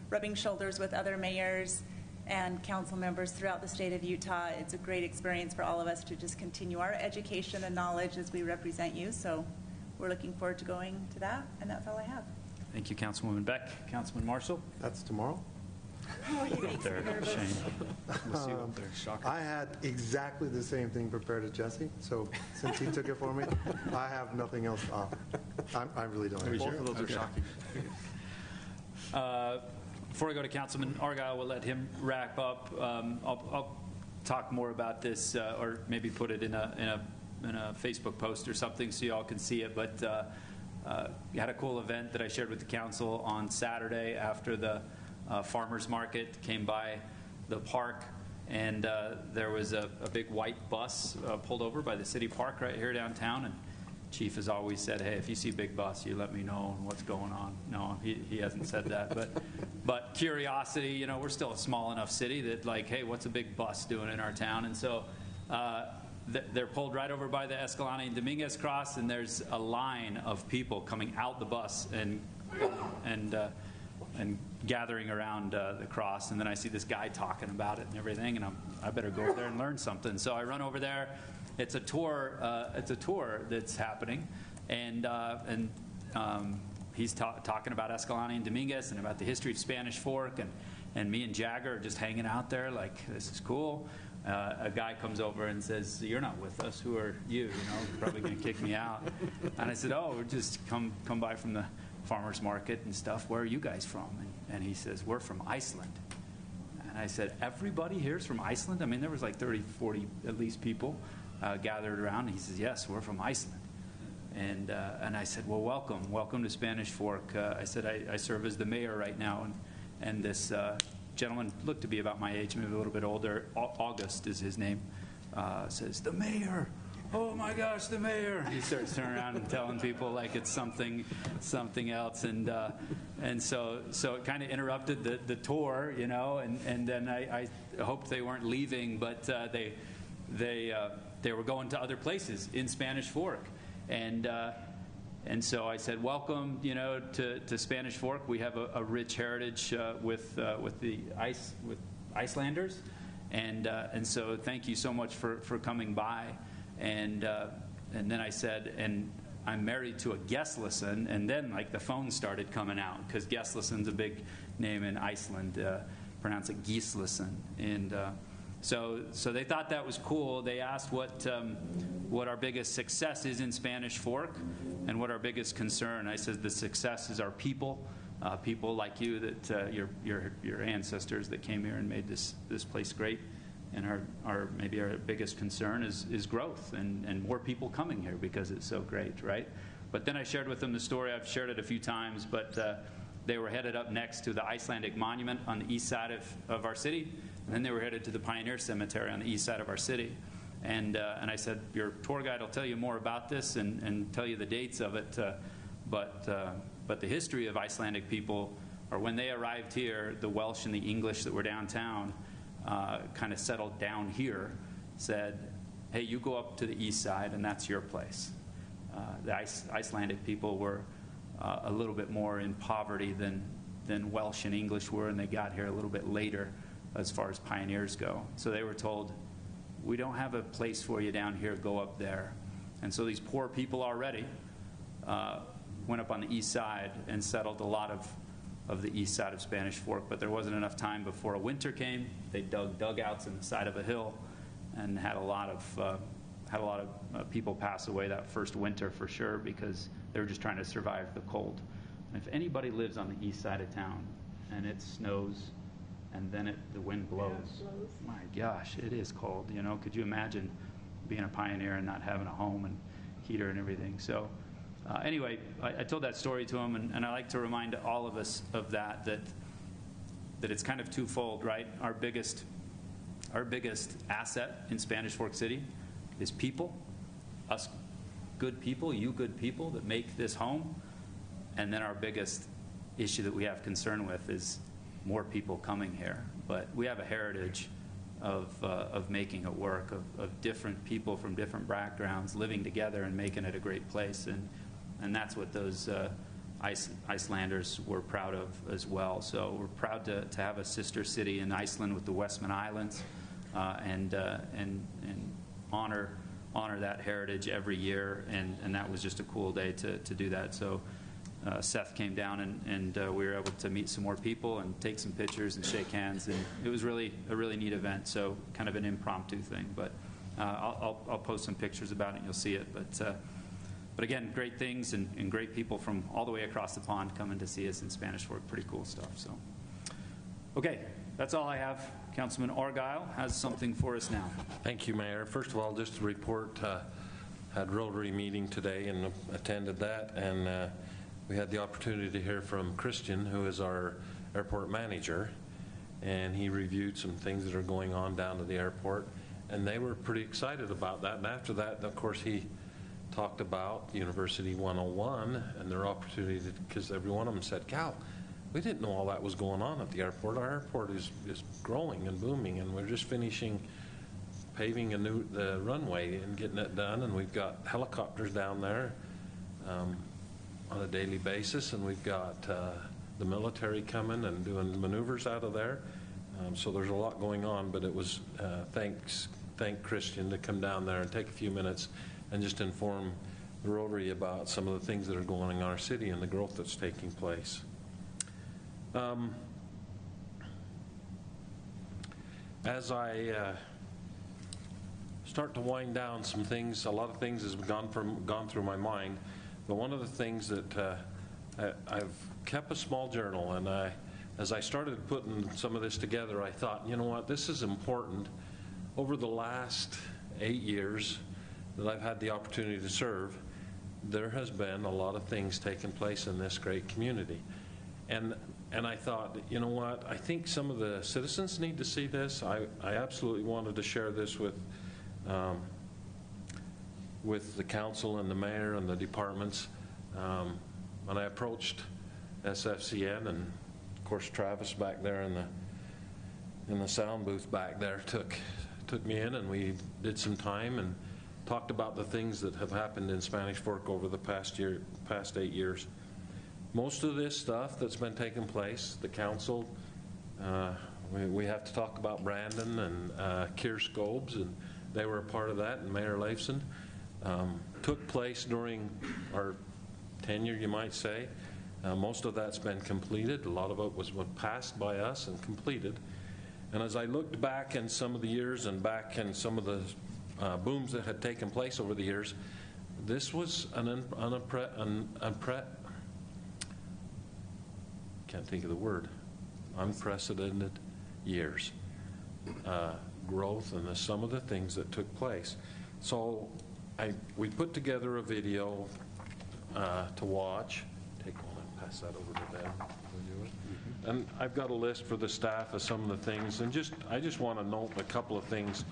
rubbing shoulders with other mayors and council members throughout the state of Utah. It's a great experience for all of us to just continue our education and knowledge as we represent you. So we're looking forward to going to that, and that's all I have. Thank you, Councilwoman Beck. Councilman Marshall. That's tomorrow. Oh, he makes me nervous. We'll see you up there. Shocker. I had exactly the same thing prepared as Jesse, so since he took it for me, I have nothing else to offer. I really don't. Both of those are shocking. Before I go to Councilman Argyle, we'll let him wrap up. I'll talk more about this, or maybe put it in a Facebook post or something so you all can see it. But we had a cool event that I shared with the council on Saturday after the farmers market came by the park, and there was a big white bus pulled over by the city park right here downtown. And Chief has always said, hey, if you see a big bus, you let me know what's going on. No, he hasn't said that. But curiosity, we're still a small enough city that, like, hey, what's a big bus doing in our town? And so they're pulled right over by the Escalante and Dominguez cross, and there's a line of people coming out the bus and gathering around the cross. And then I see this guy talking about it and everything, and I better go over there and learn something. So I run over there. It's a tour. It's a tour that's happening, and he's talking about Escalante and Dominguez and about the history of Spanish Fork, and me and Jagger are just hanging out there like, this is cool. A guy comes over and says, you're not with us. Who are you? Probably going to kick me out. And I said, oh, we're just come by from the farmers market and stuff. Where are you guys from? And he says, we're from Iceland. And I said, everybody here is from Iceland? I mean, there was like 30, 40 at least people gathered around. And he says, yes, we're from Iceland. And I said, well, welcome to Spanish Fork. I said, I serve as the mayor right now, and this gentleman looked to be about my age, maybe a little bit older. August is his name. Says, the mayor. Oh my gosh, the mayor! He starts turning around and telling people like it's something else, and so it kind of interrupted the tour, and then I hoped they weren't leaving, but they were going to other places in Spanish Fork, and so I said, welcome, to Spanish Fork. We have a rich heritage with Icelanders, and so thank you so much for coming by. And then I said, and I'm married to a Gesslison, and then like the phone started coming out because Gesslison's a big name in Iceland, pronounce it Gislison, and so they thought that was cool. They asked what our biggest success is in Spanish Fork, and what our biggest concern. I said the success is our people, people like you, that your ancestors that came here and made this place great. And maybe our biggest concern is growth and more people coming here because it's so great, right? But then I shared with them the story. I've shared it a few times, but they were headed up next to the Icelandic monument on the east side of our city, and then they were headed to the Pioneer Cemetery on the east side of our city. And I said, your tour guide will tell you more about this and tell you the dates of it. But the history of Icelandic people, or when they arrived here, the Welsh and the English that were downtown kind of settled down here, said, hey, you go up to the east side, and that's your place. The Icelandic people were a little bit more in poverty than Welsh and English were, and they got here a little bit later as far as pioneers go. So they were told, we don't have a place for you down here, go up there. And so these poor people already went up on the east side and settled a lot of the east side of Spanish Fork, but there wasn't enough time before a winter came. They dug dugouts in the side of a hill and had a lot of people pass away that first winter for sure, because they were just trying to survive the cold. And if anybody lives on the east side of town and it snows and then the wind blows, my gosh, it is cold. You know, could you imagine being a pioneer and not having a home and heater and everything? So anyway, I told that story to him, and I like to remind all of us of that it's kind of twofold, right? Our biggest asset in Spanish Fork City is people, us good people, you good people that make this home. And then our biggest issue that we have concern with is more people coming here. But we have a heritage of making it work, of different people from different backgrounds living together and making it a great place. And that's what those Icelanders were proud of as well. So we're proud to have a sister city in Iceland with the Westman Islands, and honor that heritage every year. And that was just a cool day to do that. So Seth came down, and we were able to meet some more people and take some pictures and shake hands. And it was really a really neat event. So kind of an impromptu thing, but I'll post some pictures about it and you'll see it. But again, great things and great people from all the way across the pond coming to see us in Spanish Fork. Pretty cool stuff. So, okay, that's all I have. Councilman Argyle has something for us now. Thank you, Mayor. First of all, just to report, had Rotary meeting today and attended that, and we had the opportunity to hear from Christian, who is our airport manager, and he reviewed some things that are going on down at the airport, and they were pretty excited about that. And after that, of course, he talked about University 101 and their opportunity, because every one of them said, Cal, we didn't know all that was going on at the airport. Our airport is growing and booming, and we're just finishing paving the runway and getting it done, and we've got helicopters down there on a daily basis, and we've got the military coming and doing maneuvers out of there. So there's a lot going on, but it was thank Christian to come down there and take a few minutes and just inform the Rotary about some of the things that are going on in our city and the growth that's taking place. As I start to wind down some things, a lot of things has gone through my mind, but one of the things that I've kept a small journal, and as I started putting some of this together, I thought, you know what, this is important. Over the last 8 years that I've had the opportunity to serve, there has been a lot of things taking place in this great community. And I thought, you know what, I think some of the citizens need to see this. I absolutely wanted to share this with the council and the mayor and the departments. When I approached SFCN, and of course Travis back there in the sound booth back there took me in, and we did some time and talked about the things that have happened in Spanish Fork over the past 8 years. Most of this stuff that's been taking place, the council, we have to talk about Brandon and Keir Scobes, and they were a part of that, and Mayor Leifson, took place during our tenure, you might say. Most of that's been completed. A lot of it was passed by us and completed. And as I looked back in some of the years and back in some of the booms that had taken place over the years, this was unprecedented years. growth and some of the things that took place. So we put together a video to watch. Take one and pass that over to them. And I've got a list for the staff of some of the things, and I just want to note a couple of things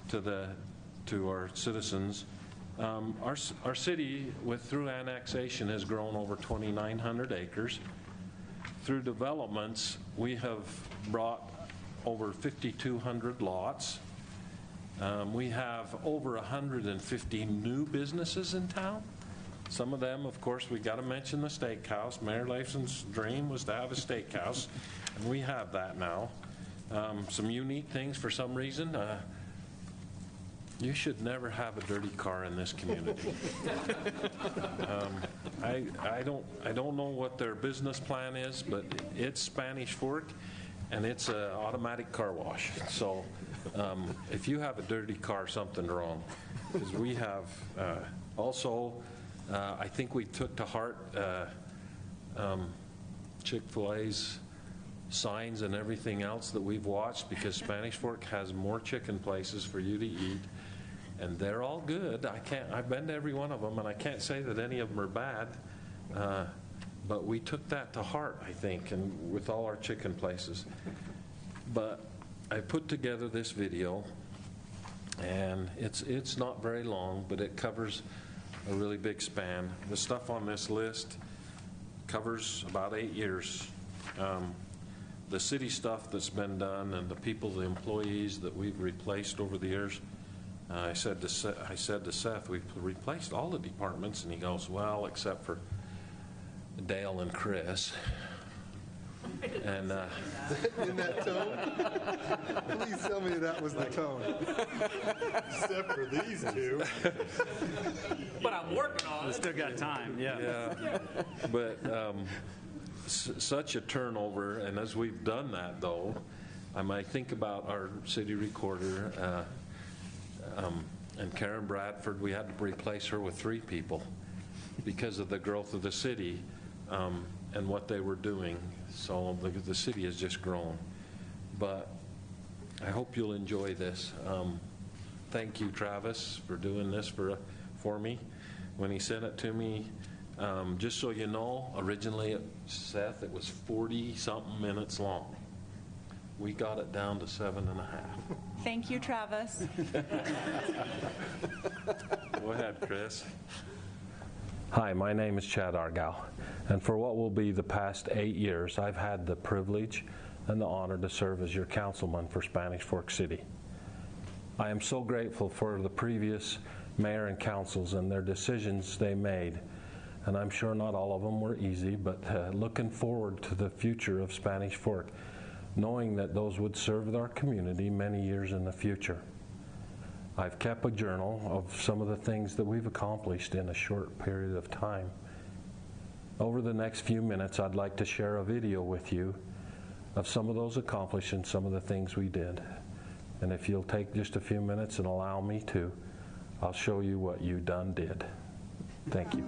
to our citizens. Our city, through annexation, has grown over 2,900 acres. Through developments, we have brought over 5,200 lots. We have over 150 new businesses in town. Some of them, of course, we got to mention the steakhouse. Mayor Lafson's dream was to have a steakhouse, and we have that now. Some unique things for some reason. You should never have a dirty car in this community. I don't know what their business plan is, but it's Spanish Fork, and it's an automatic car wash. So if you have a dirty car, something's wrong. Because we have also, I think we took to heart Chick-fil-A's signs and everything else that we've watched, because Spanish Fork has more chicken places for you to eat, and they're all good. I've been to every one of them, and I can't say that any of them are bad, but we took that to heart, I think, and with all our chicken places. But I put together this video, and it's not very long, but it covers a really big span. The stuff on this list covers about 8 years. The city stuff that's been done and the people, the employees that we've replaced over the years, I said to Seth, we've replaced all the departments, and he goes, well, except for Dale and Chris. And in that tone? Please tell me that was the tone. Except for these two. But I'm working on it. Still got time, yeah. But such a turnover, and as we've done that, though, I might think about our city recorder, and Karen Bradford. We had to replace her with 3 people because of the growth of the city and what they were doing. So the city has just grown. But I hope you'll enjoy this. Thank you, Travis, for doing this for me. When he sent it to me, just so you know, originally, Seth, it was 40-something minutes long. We got it down to 7.5. Thank you, Travis. Go ahead, Chris. Hi, my name is Chad Argyle, and for what will be the past 8 years, I've had the privilege and the honor to serve as your councilman for Spanish Fork City. I am so grateful for the previous mayor and councils and their decisions they made, and I'm sure not all of them were easy, but looking forward to the future of Spanish Fork, knowing that those would serve our community many years in the future. I've kept a journal of some of the things that we've accomplished in a short period of time. Over the next few minutes, I'd like to share a video with you of some of those accomplishments, some of the things we did. And if you'll take just a few minutes and allow me to, I'll show you what you done did. Thank you.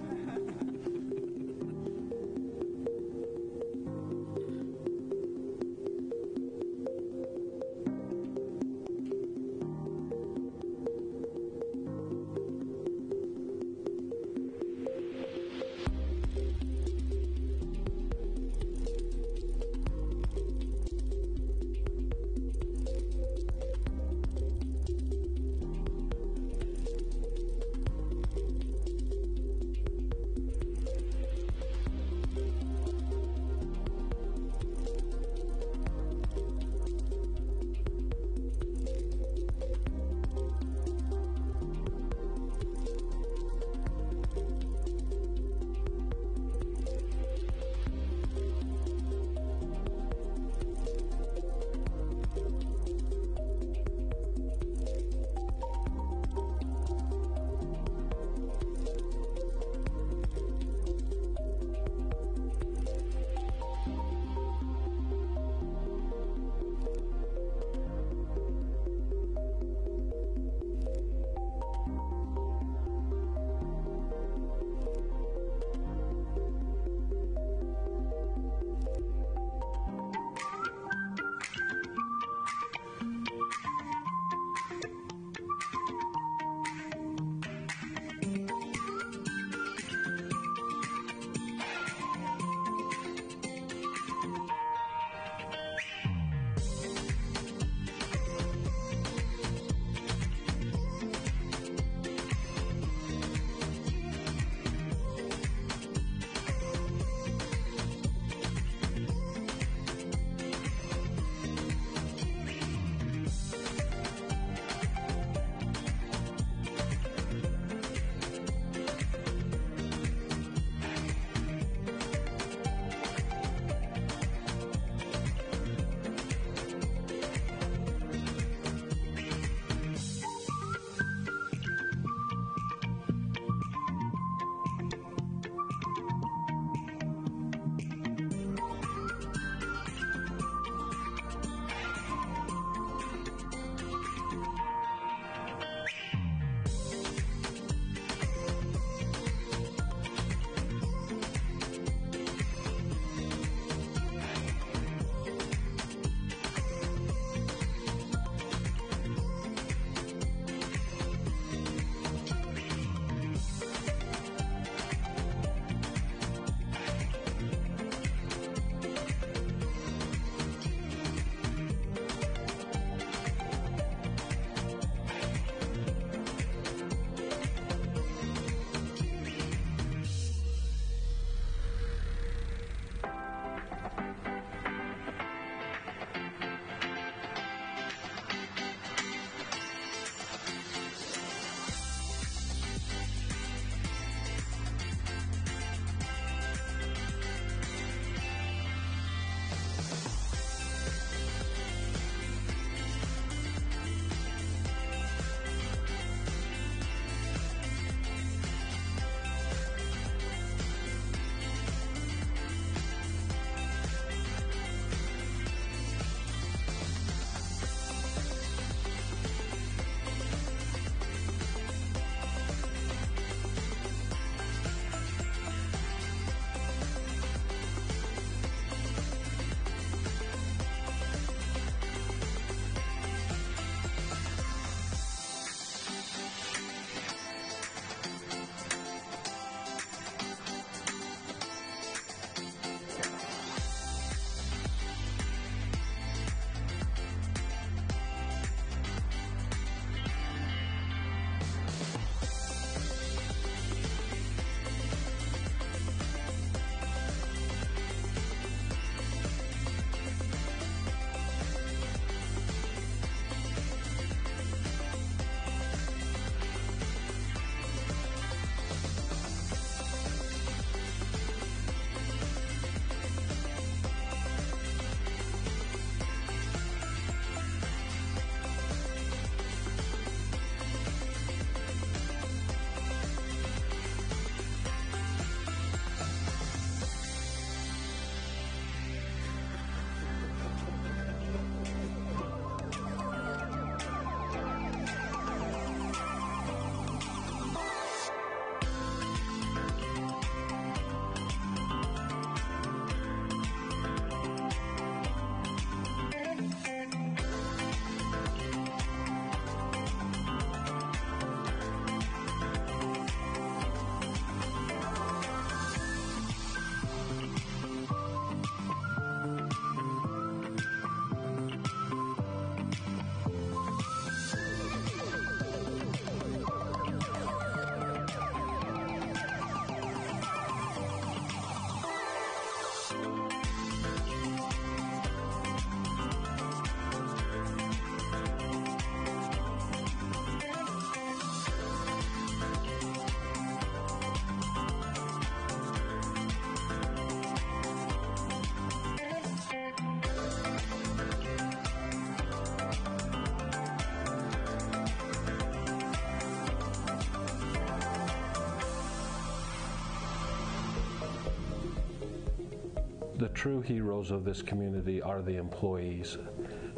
the true heroes of this community are the employees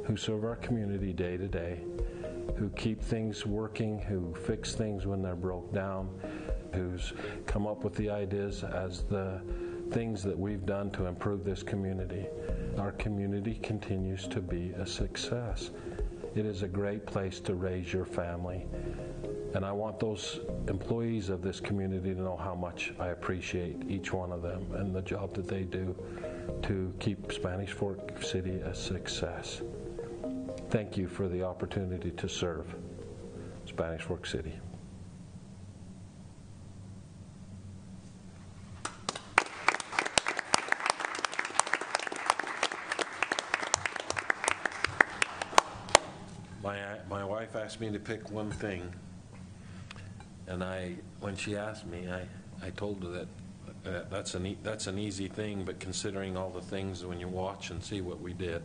who serve our community day to day, who keep things working, who fix things when they're broke down, who's come up with the ideas as the things that we've done to improve this community. Our community continues to be a success. It is a great place to raise your family. And I want those employees of this community to know how much I appreciate each one of them and the job that they do to keep Spanish Fork City a success. Thank you for the opportunity to serve Spanish Fork City. My wife asked me to pick one thing, and when she asked me, I told her that that's an easy thing, but considering all the things when you watch and see what we did.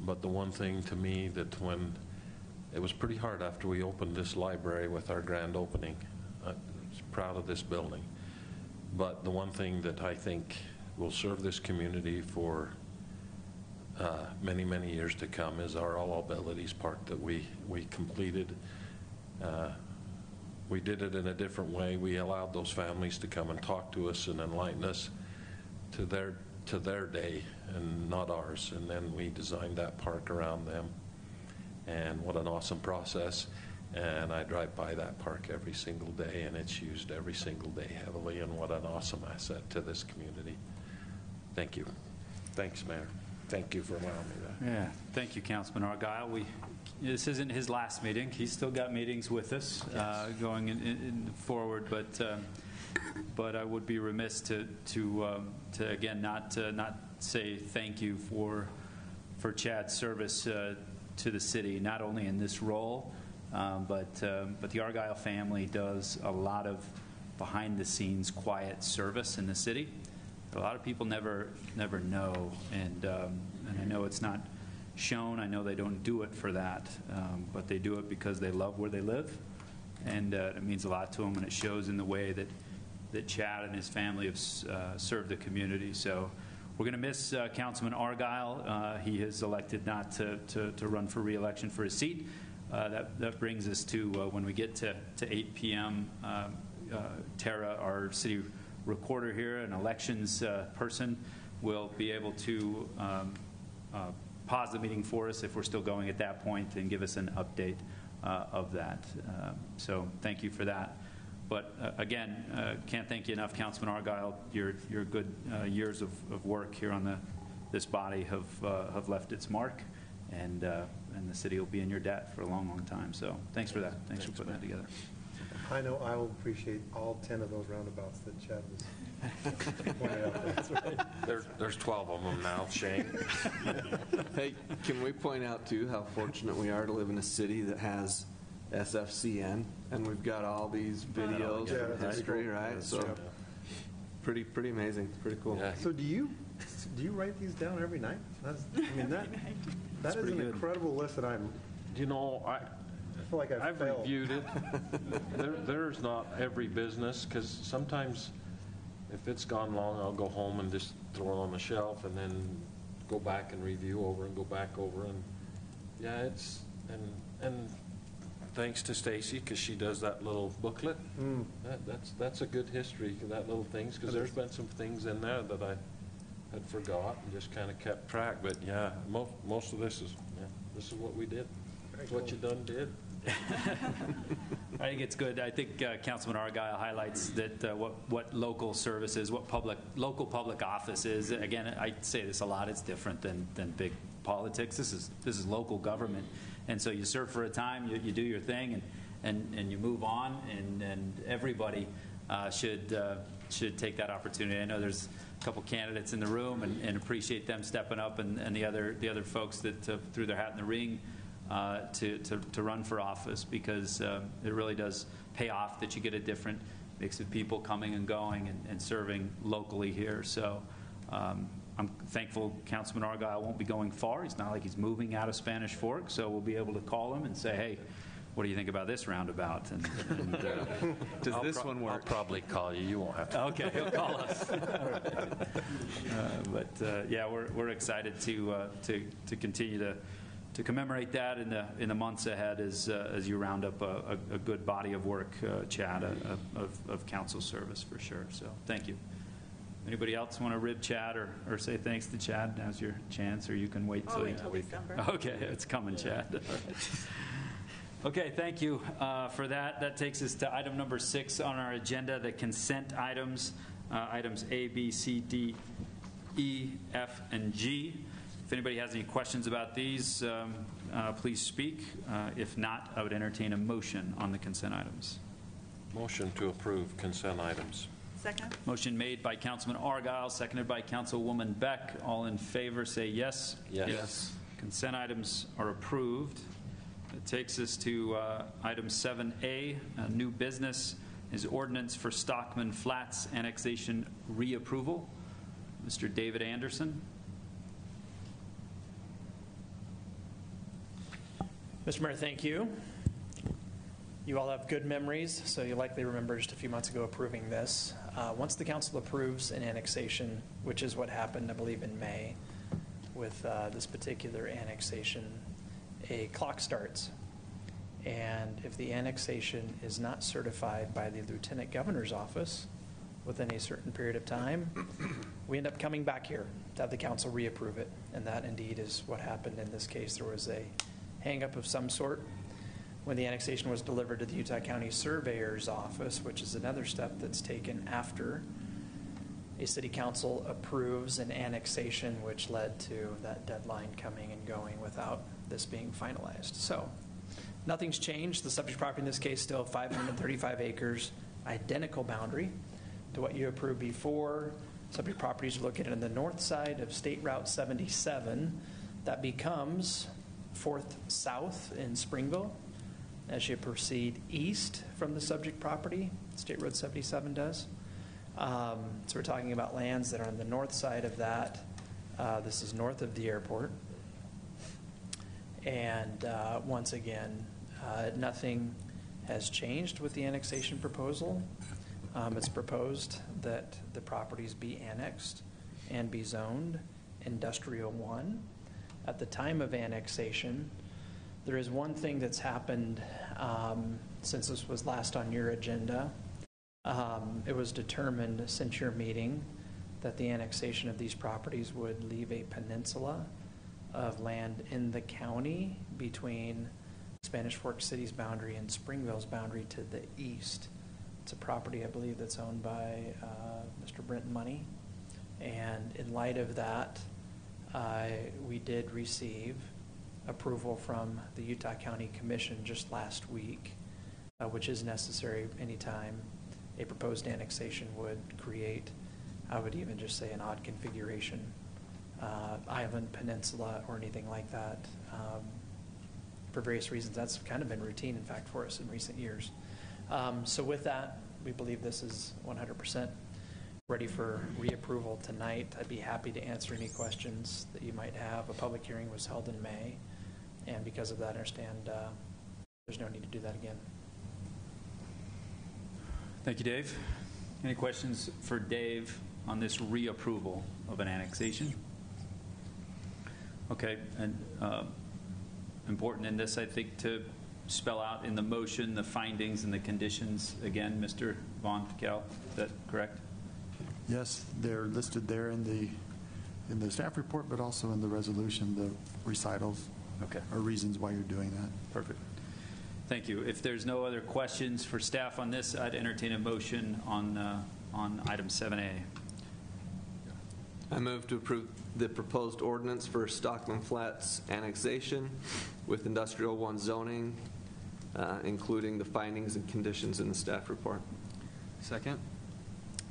But the one thing to me that when it was pretty hard after we opened this library with our grand opening, I was proud of this building. But the one thing that I think will serve this community for many, many years to come is our All Abilities Park that we completed. We did it in a different way. We allowed those families to come and talk to us and enlighten us to their day and not ours. And then we designed that park around them. And what an awesome process. And I drive by that park every single day, and it's used every single day heavily, and what an awesome asset to this community. Thank you. Thanks, Mayor. Thank you for allowing me that. Yeah, thank you, Councilman Argyle. This isn't his last meeting. He's still got meetings with us going in forward, but I would be remiss to again not say thank you for Chad's service to the city, not only in this role, but the Argyle family does a lot of behind-the-scenes quiet service in the city. A lot of people never know, and I know it's not shown. I know they don't do it for that, but they do it because they love where they live, and it means a lot to them, and it shows in the way that Chad and his family have served the community. So we're going to miss Councilman Argyle. He has elected not to run for re-election for his seat. That brings us to when we get to 8 p.m., Tara, our city recorder here, an elections person, will be able to pause the meeting for us if we're still going at that point and give us an update of that. So thank you for that. But again, can't thank you enough, Councilman Argyle. Your good years of work here on this body have left its mark, and the city will be in your debt for a long, long time. So thanks for that. Thanks for putting that together. I know I will appreciate all 10 of those roundabouts that Chad was pointed out. That's right. There's 12 of them now, Shane. Hey, can we point out, too, how fortunate we are to live in a city that has SFCN, and we've got all these videos from history, right? So pretty amazing, pretty cool. Yeah. So do you write these down every night? That is an incredible list that I'm. You know, I feel like I've reviewed it. There's not every business, because sometimes if it's gone long, I'll go home and just throw it on the shelf and then go back and review over and go back over, and yeah, it's and thanks to Stacy, because she does that little booklet. That's a good history, that little things, because there's been some things in there that I had forgot and just kind of kept track. But yeah, most of this is what we did. It's what you done did. I think it's good. I think Councilman Argyle highlights that what local services, what local public office is. Again, I say this a lot. It's different than big politics. This is local government, and so you serve for a time. You do your thing, and you move on. And everybody should take that opportunity. I know there's a couple candidates in the room, and appreciate them stepping up, and the other folks that threw their hat in the ring. To run for office, because it really does pay off that you get a different mix of people coming and going and serving locally here. So I'm thankful Councilman Argyle won't be going far. He's not like he's moving out of Spanish Fork, so we'll be able to call him and say, hey, what do you think about this roundabout? Does this one work? I'll probably call you. You won't have to. Okay, he'll call us. Yeah, we're excited to continue to commemorate that in the months ahead as you round up a good body of work, Chad, of council service for sure. So thank you. Anybody else want to rib Chad or say thanks to Chad? Now's your chance, or you can wait till December. Okay, it's coming, Chad. Okay, thank you for that. That takes us to item number 6 on our agenda, the consent items, items A, B, C, D, E, F, and G. If anybody has any questions about these, please speak. If not, I would entertain a motion on the consent items. Motion to approve consent items. Second. Motion made by Councilman Argyle, seconded by Councilwoman Beck. All in favor say yes. Yes. Consent items are approved. It takes us to item 7A, new business, is ordinance for Stockman Flats annexation reapproval. Mr. David Anderson. Mr. Mayor, thank you. You all have good memories, so you likely remember just a few months ago approving this. Once the council approves an annexation, which is what happened, I believe, in May with this particular annexation, a clock starts. And if the annexation is not certified by the Lieutenant Governor's office within a certain period of time, we end up coming back here to have the council reapprove it. And that indeed is what happened in this case. There was a hang-up of some sort when the annexation was delivered to the Utah County Surveyor's office, which is another step that's taken after a city council approves an annexation, which led to that deadline coming and going without this being finalized. So nothing's changed. The subject property in this case still 535 acres, identical boundary to what you approved before. Subject properties are located on the north side of State Route 77. That becomes 4th South in Springville as you proceed east from the subject property. State Road 77 does. So we're talking about lands that are on the north side of that. This is north of the airport. And once again, nothing has changed with the annexation proposal. It's proposed that the properties be annexed and be zoned Industrial 1. At the time of annexation, there is one thing that's happened since this was last on your agenda. It was determined since your meeting that the annexation of these properties would leave a peninsula of land in the county between Spanish Fork City's boundary and Springville's boundary to the east. It's a property, I believe, that's owned by Mr. Brent Money. And in light of that, we did receive approval from the Utah County Commission just last week, which is necessary anytime a proposed annexation would create, I would even just say, an odd configuration, island, peninsula, or anything like that. For various reasons, that's kind of been routine, in fact, for us in recent years. So with that, we believe this is 100% ready for reapproval tonight. I'd be happy to answer any questions that you might have. A public hearing was held in May, and because of that, I understand there's no need to do that again. Thank you, Dave. Any questions for Dave on this reapproval of an annexation? Okay, and important in this, I think, to spell out in the motion the findings and the conditions. Again, Mr. Von Kel, is that correct? Yes, they're listed there in the staff report, but also in the resolution, the recitals or reasons why you're doing that. Perfect. Thank you. If there's no other questions for staff on this, I'd entertain a motion on item 7A. I move to approve the proposed ordinance for Stockman Flats annexation with Industrial 1 zoning, including the findings and conditions in the staff report. Second.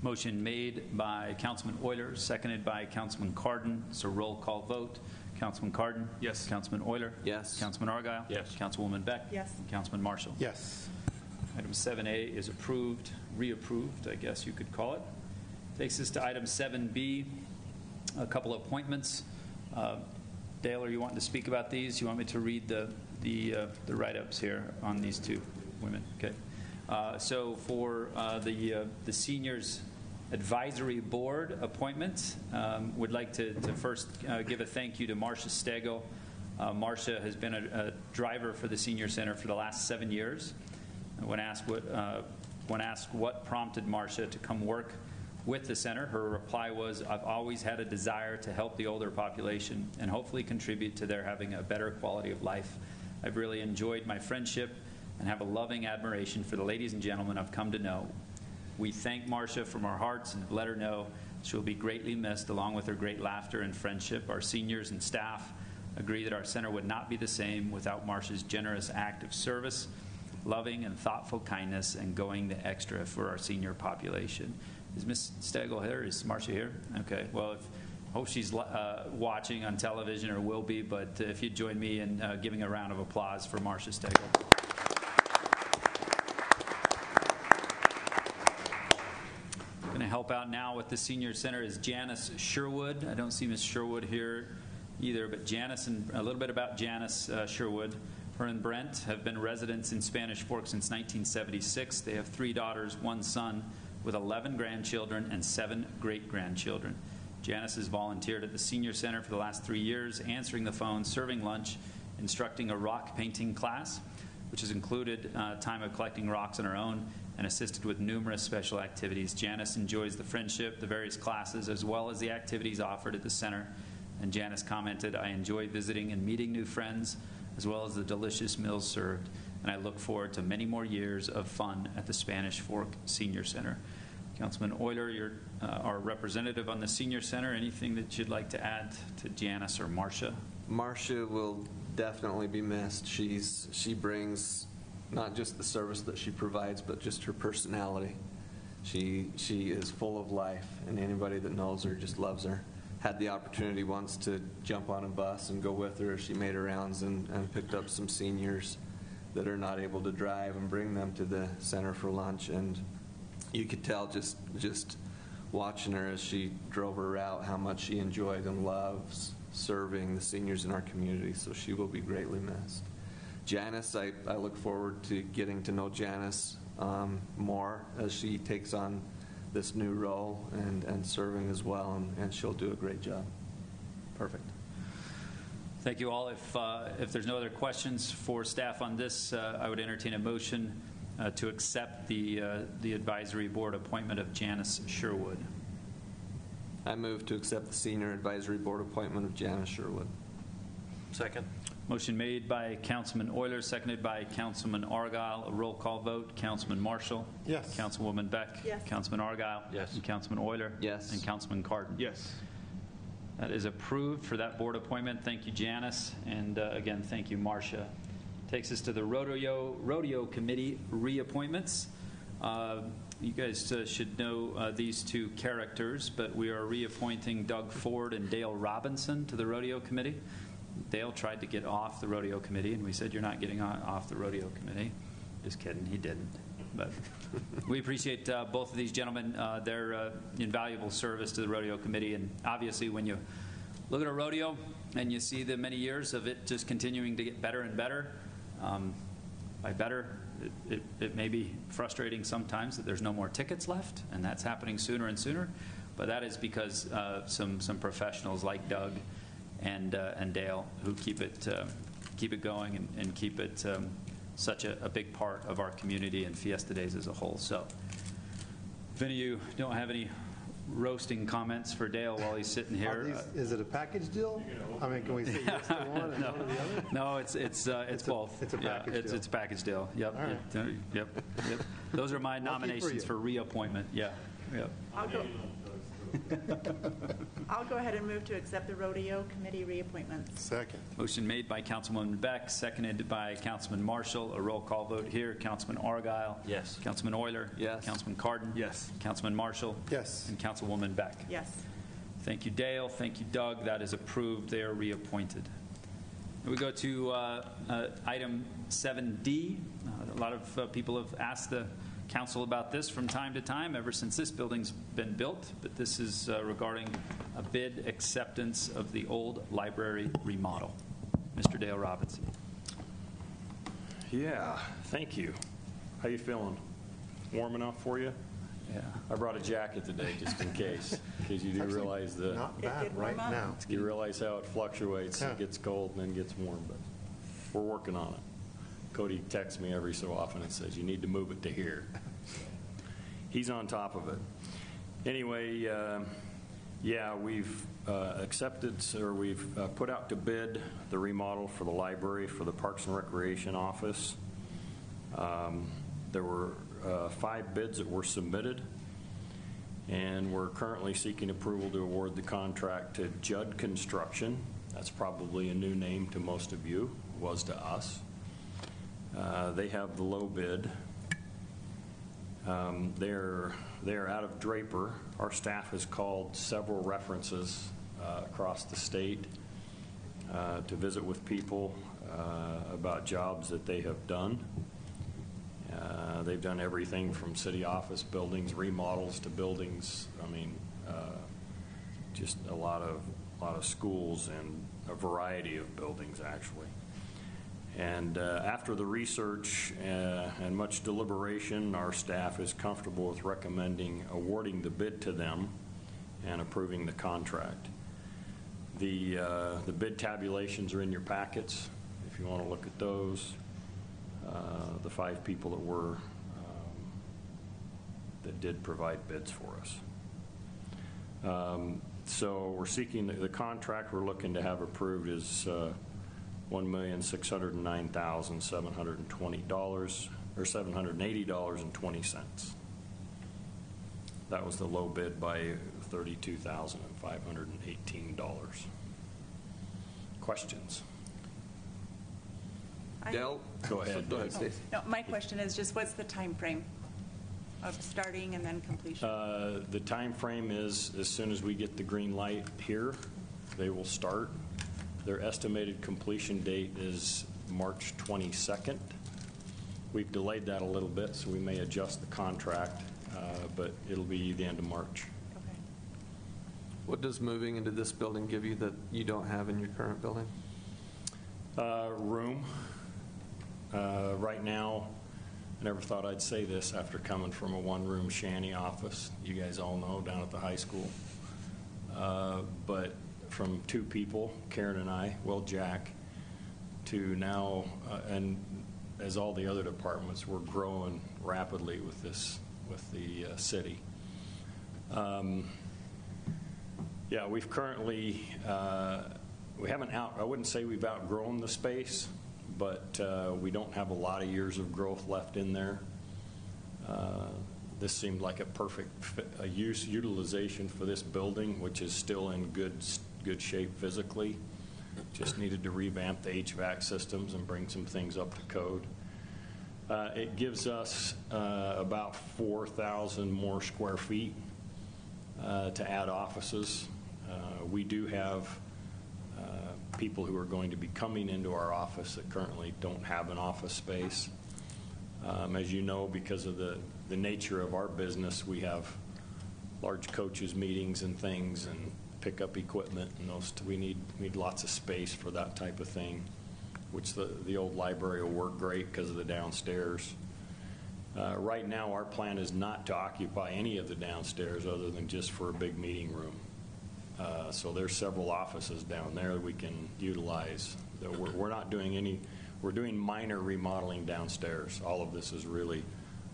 Motion made by Councilman Euler, seconded by Councilman Cardin. It's a roll call vote. Councilman Cardin? Yes. Councilman Euler? Yes. Councilman Argyle? Yes. Councilwoman Beck? Yes. And Councilman Marshall? Yes. Item 7A is approved, reapproved, I guess you could call it. Takes us to item 7B, a couple of appointments. Dale, are you wanting to speak about these? You want me to read the the write-ups here on these two women. Okay. So for the seniors advisory board appointments, would like to first give a thank you to Marcia Stegel. Marcia has been a driver for the Senior Center for the last 7 years. When asked what prompted Marcia to come work with the center, her reply was, "I've always had a desire to help the older population and hopefully contribute to their having a better quality of life. I've really enjoyed my friendship and have a loving admiration for the ladies and gentlemen I've come to know. We thank Marcia from our hearts and let her know she will be greatly missed along with her great laughter and friendship. Our seniors and staff agree that our center would not be the same without Marcia's generous act of service, loving and thoughtful kindness, and going the extra for our senior population." Is Ms. Stegel here? Is Marcia here? Okay. Well, I hope she's watching on television or will be, but if you'd join me in giving a round of applause for Marcia Stegel. Going to help out now with the Senior Center is Janice Sherwood. I don't see Ms. Sherwood here either, but Janice, and a little bit about Janice Sherwood. Her and Brent have been residents in Spanish Fork since 1976. They have 3 daughters, 1 son, with 11 grandchildren and 7 great-grandchildren. Janice has volunteered at the Senior Center for the last 3 years, answering the phone, serving lunch, instructing a rock painting class, which has included time of collecting rocks on her own, and assisted with numerous special activities. Janice enjoys the friendship, the various classes, as well as the activities offered at the center. And Janice commented, "I enjoy visiting and meeting new friends, as well as the delicious meals served, and I look forward to many more years of fun at the Spanish Fork Senior Center." Councilman Euler, you're our representative on the Senior Center. Anything that you'd like to add to Janice or Marcia? Marcia will definitely be missed. She brings not just the service that she provides, but just her personality. She is full of life, and anybody that knows her just loves her. Had the opportunity once to jump on a bus and go with her. She made her rounds and picked up some seniors that are not able to drive and bring them to the center for lunch. And you could tell just watching her as she drove her route how much she enjoyed and loves serving the seniors in our community. So she will be greatly missed. Janice, I look forward to getting to know Janice more as she takes on this new role and serving as well, and she'll do a great job. Perfect. Thank you all. If there's no other questions for staff on this, I would entertain a motion to accept the advisory board appointment of Janice Sherwood. I move to accept the senior advisory board appointment of Janice Sherwood. Second. Motion made by Councilman Euler, seconded by Councilman Argyle. A roll call vote. Councilman Marshall. Yes. Councilwoman Beck. Yes. Councilman Argyle. Yes. And Councilman Euler. Yes. And Councilman Cardin. Yes. That is approved for that board appointment. Thank you, Janice. And again, thank you, Marcia. Takes us to the Rodeo Committee reappointments. You guys should know these two characters, but we are reappointing Doug Ford and Dale Robinson to the Rodeo Committee. Dale tried to get off the Rodeo Committee, and we said, "You're not getting off the Rodeo Committee." Just kidding, he didn't. But we appreciate both of these gentlemen, their invaluable service to the Rodeo Committee. And obviously, when you look at a rodeo and you see the many years of it just continuing to get better and better, by better, it may be frustrating sometimes that there's no more tickets left, and that's happening sooner and sooner. But that is because some professionals like Doug and Dale who keep it going and keep it such a big part of our community and Fiesta Days as a whole. So if any of you don't have any roasting comments for Dale while he's sitting here. Is it a package deal? I mean, can we say yes to one and no to the other? No, it's both. It's a package deal. It's a package deal. Yep. All right. Yep. Those are my nominations for reappointment. Yeah. Yep. I'll go ahead and move to accept the Rodeo Committee reappointments. Second. Motion made by Councilwoman Beck, seconded by Councilman Marshall. A roll call vote here. Councilman Argyle. Yes. Councilman Euler. Yes. Councilman Cardin. Yes. Councilman Marshall. Yes. And Councilwoman Beck. Yes. Thank you, Dale. Thank you, Doug. That is approved. They are reappointed. We go to item 7D. A lot of people have asked the council about this from time to time ever since this building's been built, but this is regarding a bid acceptance of the old library remodel. Mr. Dale Robinson. Yeah, thank you. How you feeling? Warm enough for you? Yeah. I brought a jacket today just in case, because you do realize the Not bad right now. you realize how it fluctuates. Yeah. It gets cold and then gets warm, but we're working on it. Cody texts me every so often and says, "You need to move it to here." He's on top of it. Anyway, yeah, we've we've put out to bid the remodel for the library for the Parks and Recreation office. There were 5 bids that were submitted, and we're currently seeking approval to award the contract to Judd Construction. That's probably a new name to most of you, was to us. They have the low bid. They're out of Draper. Our staff has called several references across the state to visit with people about jobs that they have done. They've done everything from city office buildings, remodels to buildings. I mean, just a lot of schools and a variety of buildings, actually. And after the research and much deliberation, our staff is comfortable with recommending awarding the bid to them and approving the contract. The bid tabulations are in your packets if you want to look at those. The 5 people that did provide bids for us. So we're seeking the contract we're looking to have approved is $1,609,720 or $780.20. That was the low bid by $32,518. Questions? Dell? Go ahead. Go ahead, Stacey. No, my question is just what's the time frame of starting and then completion? The time frame is as soon as we get the green light here, they will start. Their estimated completion date is March 22nd. We've delayed that a little bit, so we may adjust the contract, but it'll be the end of March. Okay. What does moving into this building give you that you don't have in your current building? Room. Right now, I never thought I'd say this after coming from a one-room shanty office, you guys all know, down at the high school. But from 2 people, Karen and I, well, Jack, to now, and as all the other departments, we're growing rapidly with the city. Yeah, we've currently, we haven't I wouldn't say we've outgrown the space, but we don't have a lot of years of growth left in there. This seemed like a perfect utilization for this building, which is still in good shape physically. Just needed to revamp the HVAC systems and bring some things up to code. It gives us about 4,000 more square feet to add offices. We do have people who are going to be coming into our office that currently don't have an office space. As you know, because of the nature of our business, we have large coaches meetings and things and pick up equipment, and we need lots of space for that type of thing, which the old library will work great because of the downstairs. Right now, our plan is not to occupy any of the downstairs other than just for a big meeting room. So there's several offices down there that we can utilize. We're not doing we're doing minor remodeling downstairs. All of this is really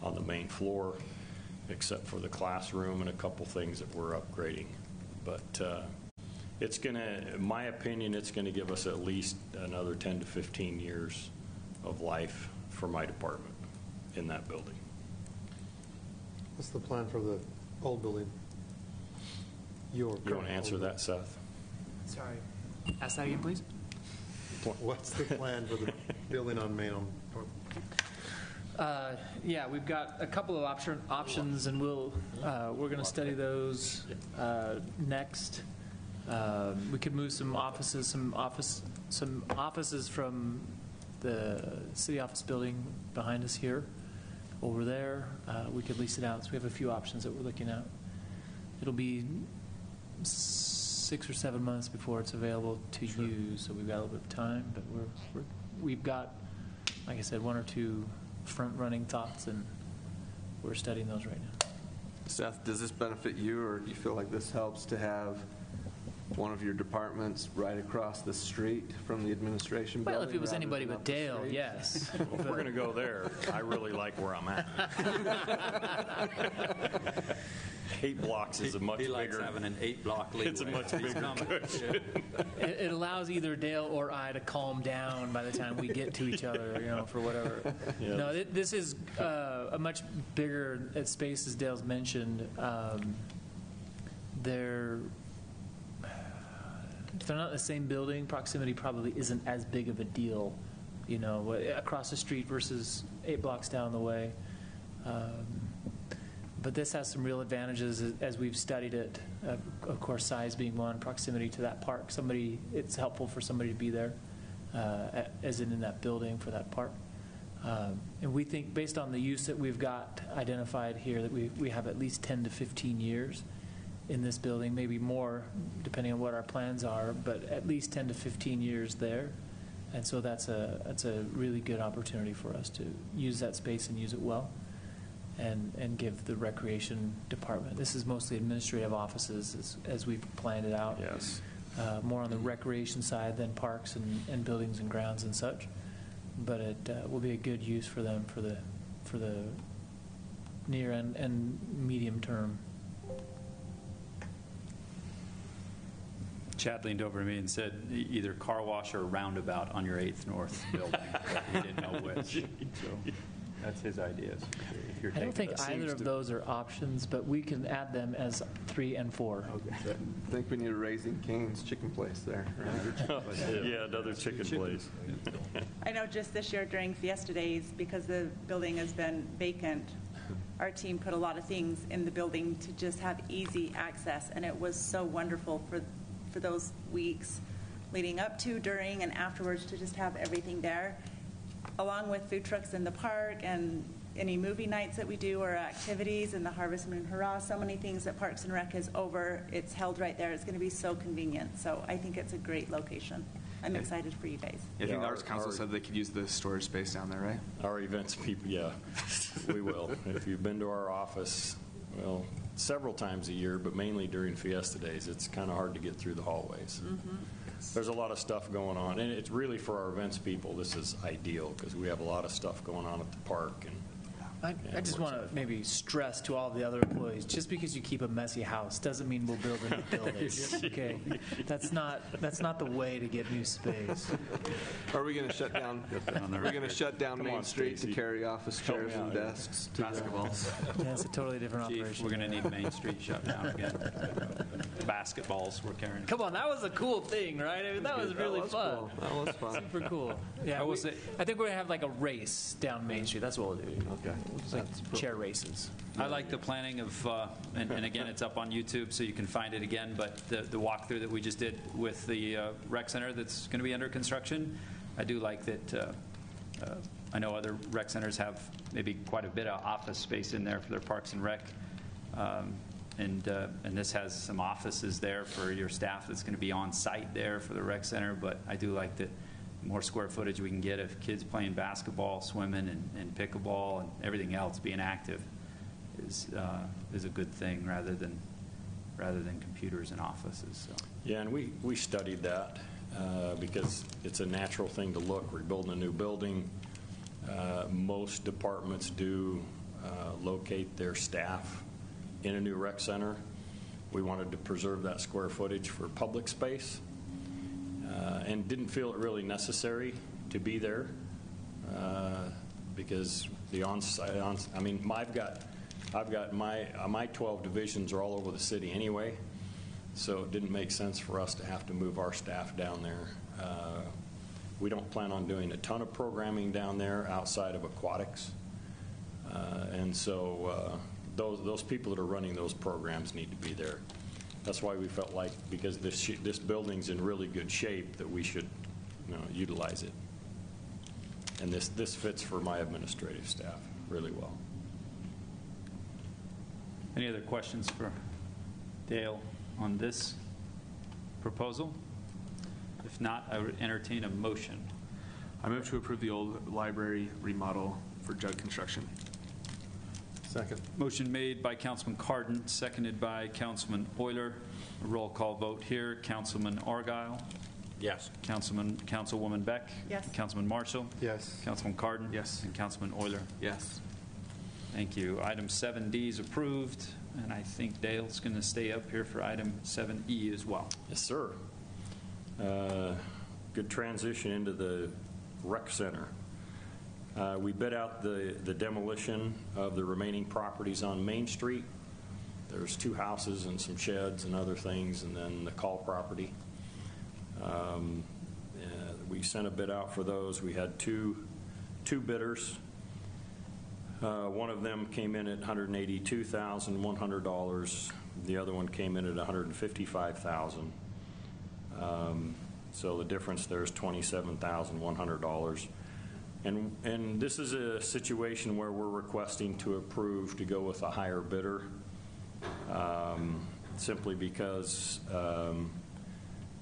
on the main floor, except for the classroom and a couple things that we're upgrading. But it's going to, in my opinion, it's going to give us at least another 10 to 15 years of life for my department in that building. What's the plan for the old building? You want to answer that, Seth? Sorry. Ask that again, please. What's the plan for the building on Main? Yeah, we've got a couple of options, and we're going to study those next. We could move some offices from the city office building behind us here over there. We could lease it out. So we have a few options that we're looking at. It'll be 6 or 7 months before it's available to use, so we've got a little bit of time. But we've got like I said, one or two front-running thoughts, and we're studying those right now. Seth, does this benefit you, or do you feel like this helps to have one of your departments right across the street from the administration building? Well, if it was rather anybody than but up the Dale, street? yes. Well, if we're going to go there, I really like where I'm at. 8 blocks is a much He bigger. likes having an 8-block leeway. It's a much bigger cushion. It allows either Dale or I to calm down by the time we get to each other, for whatever. Yeah. No, this is a much bigger space, as Dale's mentioned. They're not in the same building. Proximity probably isn't as big of a deal, across the street versus 8 blocks down the way. But this has some real advantages as we've studied it. Of course, size being one, proximity to that park. It's helpful for somebody to be there, as in that building for that park. And we think, based on the use that we've got identified here, that we have at least 10 to 15 years in this building, maybe more, depending on what our plans are, but at least 10 to 15 years there. And so that's a really good opportunity for us to use that space and use it well. And give the recreation department. This is mostly administrative offices as we've planned it out. Yes. More on the recreation side than parks and buildings and grounds and such. But it will be a good use for them for the near and medium term. Chad leaned over to me and said either car wash or roundabout on your 8th North building. He didn't know which. So that's his ideas. If you're I don't think taking either of those are options, but we can add them as 3 and 4. I think we need a Raising Cane's chicken place there. Right? Yeah, another chicken place. I know just this year during Fiesta Days, because the building has been vacant, our team put a lot of things in the building to just have easy access, and it was so wonderful for those weeks leading up to, during, and afterwards to just have everything there, along with food trucks in the park and any movie nights that we do or activities and the Harvest Moon Hurrah, so many things that Parks and Rec is over. It's held right there. It's going to be so convenient. So I think it's a great location. I'm excited for you guys. I think the Arts Council said they could use the storage space down there, right? Our events people, yeah, we will. If you've been to our office, well, several times a year, but mainly during Fiesta Days, it's kind of hard to get through the hallways. Mm-hmm. There's a lot of stuff going on, and it's really for our events people, this is ideal because we have a lot of stuff going on at the park. And I just want to maybe stress to all the other employees, just because you keep a messy house doesn't mean we'll build enough buildings. Okay, that's not the way to get new space. Are we going to shut down? We're going to shut down Main Street to carry office chairs and desks to basketballs. Yeah, it's a totally different Chief, operation. we're going to need Main Street shut down again. Basketballs we're carrying. Come on, that was a cool thing, right? I mean, that was really fun. Cool. That was fun. Super cool. Yeah, I think we're gonna have like a race down Main Street. That's what we'll do. Okay. It's like chair races. I like the planning of, and again, it's up on YouTube, so you can find it again, but the walkthrough that we just did with the rec center that's going to be under construction, I do like that. I know other rec centers have maybe quite a bit of office space in there for their parks and rec. And this has some offices there for your staff that's going to be on site there for the rec center, but I do like that more square footage we can get of kids playing basketball, swimming, and pickleball, and everything else being active is a good thing rather than computers and offices. So. Yeah, and we studied that because it's a natural thing to look. We're building a new building. Most departments do locate their staff in a new rec center. We wanted to preserve that square footage for public space and didn't feel it really necessary to be there because the on-site, I mean, I've got my 12 divisions are all over the city anyway, so it didn't make sense for us to have to move our staff down there. We don't plan on doing a ton of programming down there outside of aquatics, and so those people that are running those programs need to be there. That's why we felt like, because this building's in really good shape, that we should utilize it. And this fits for my administrative staff really well. Any other questions for Dale on this proposal? If not, I would entertain a motion. I move to approve the old library remodel for Judd Construction. Second. Motion made by Councilman Cardin, seconded by Councilman Euler. A roll call vote here. Councilman Argyle. Yes. Councilwoman Beck. Yes. Councilman Marshall. Yes. Councilman Cardin. Yes. And Councilman Euler. Yes. Thank you. Item 7D is approved, and I think Dale's going to stay up here for item 7E as well. Yes, sir. Good transition into the rec center. We bid out the demolition of the remaining properties on Main Street. There's 2 houses and some sheds and other things, and then the Call property. We sent a bid out for those. We had two bidders. One of them came in at $182,100. The other one came in at $155,000. So the difference there is $27,100. And this is a situation where we're requesting to approve to go with a higher bidder, simply because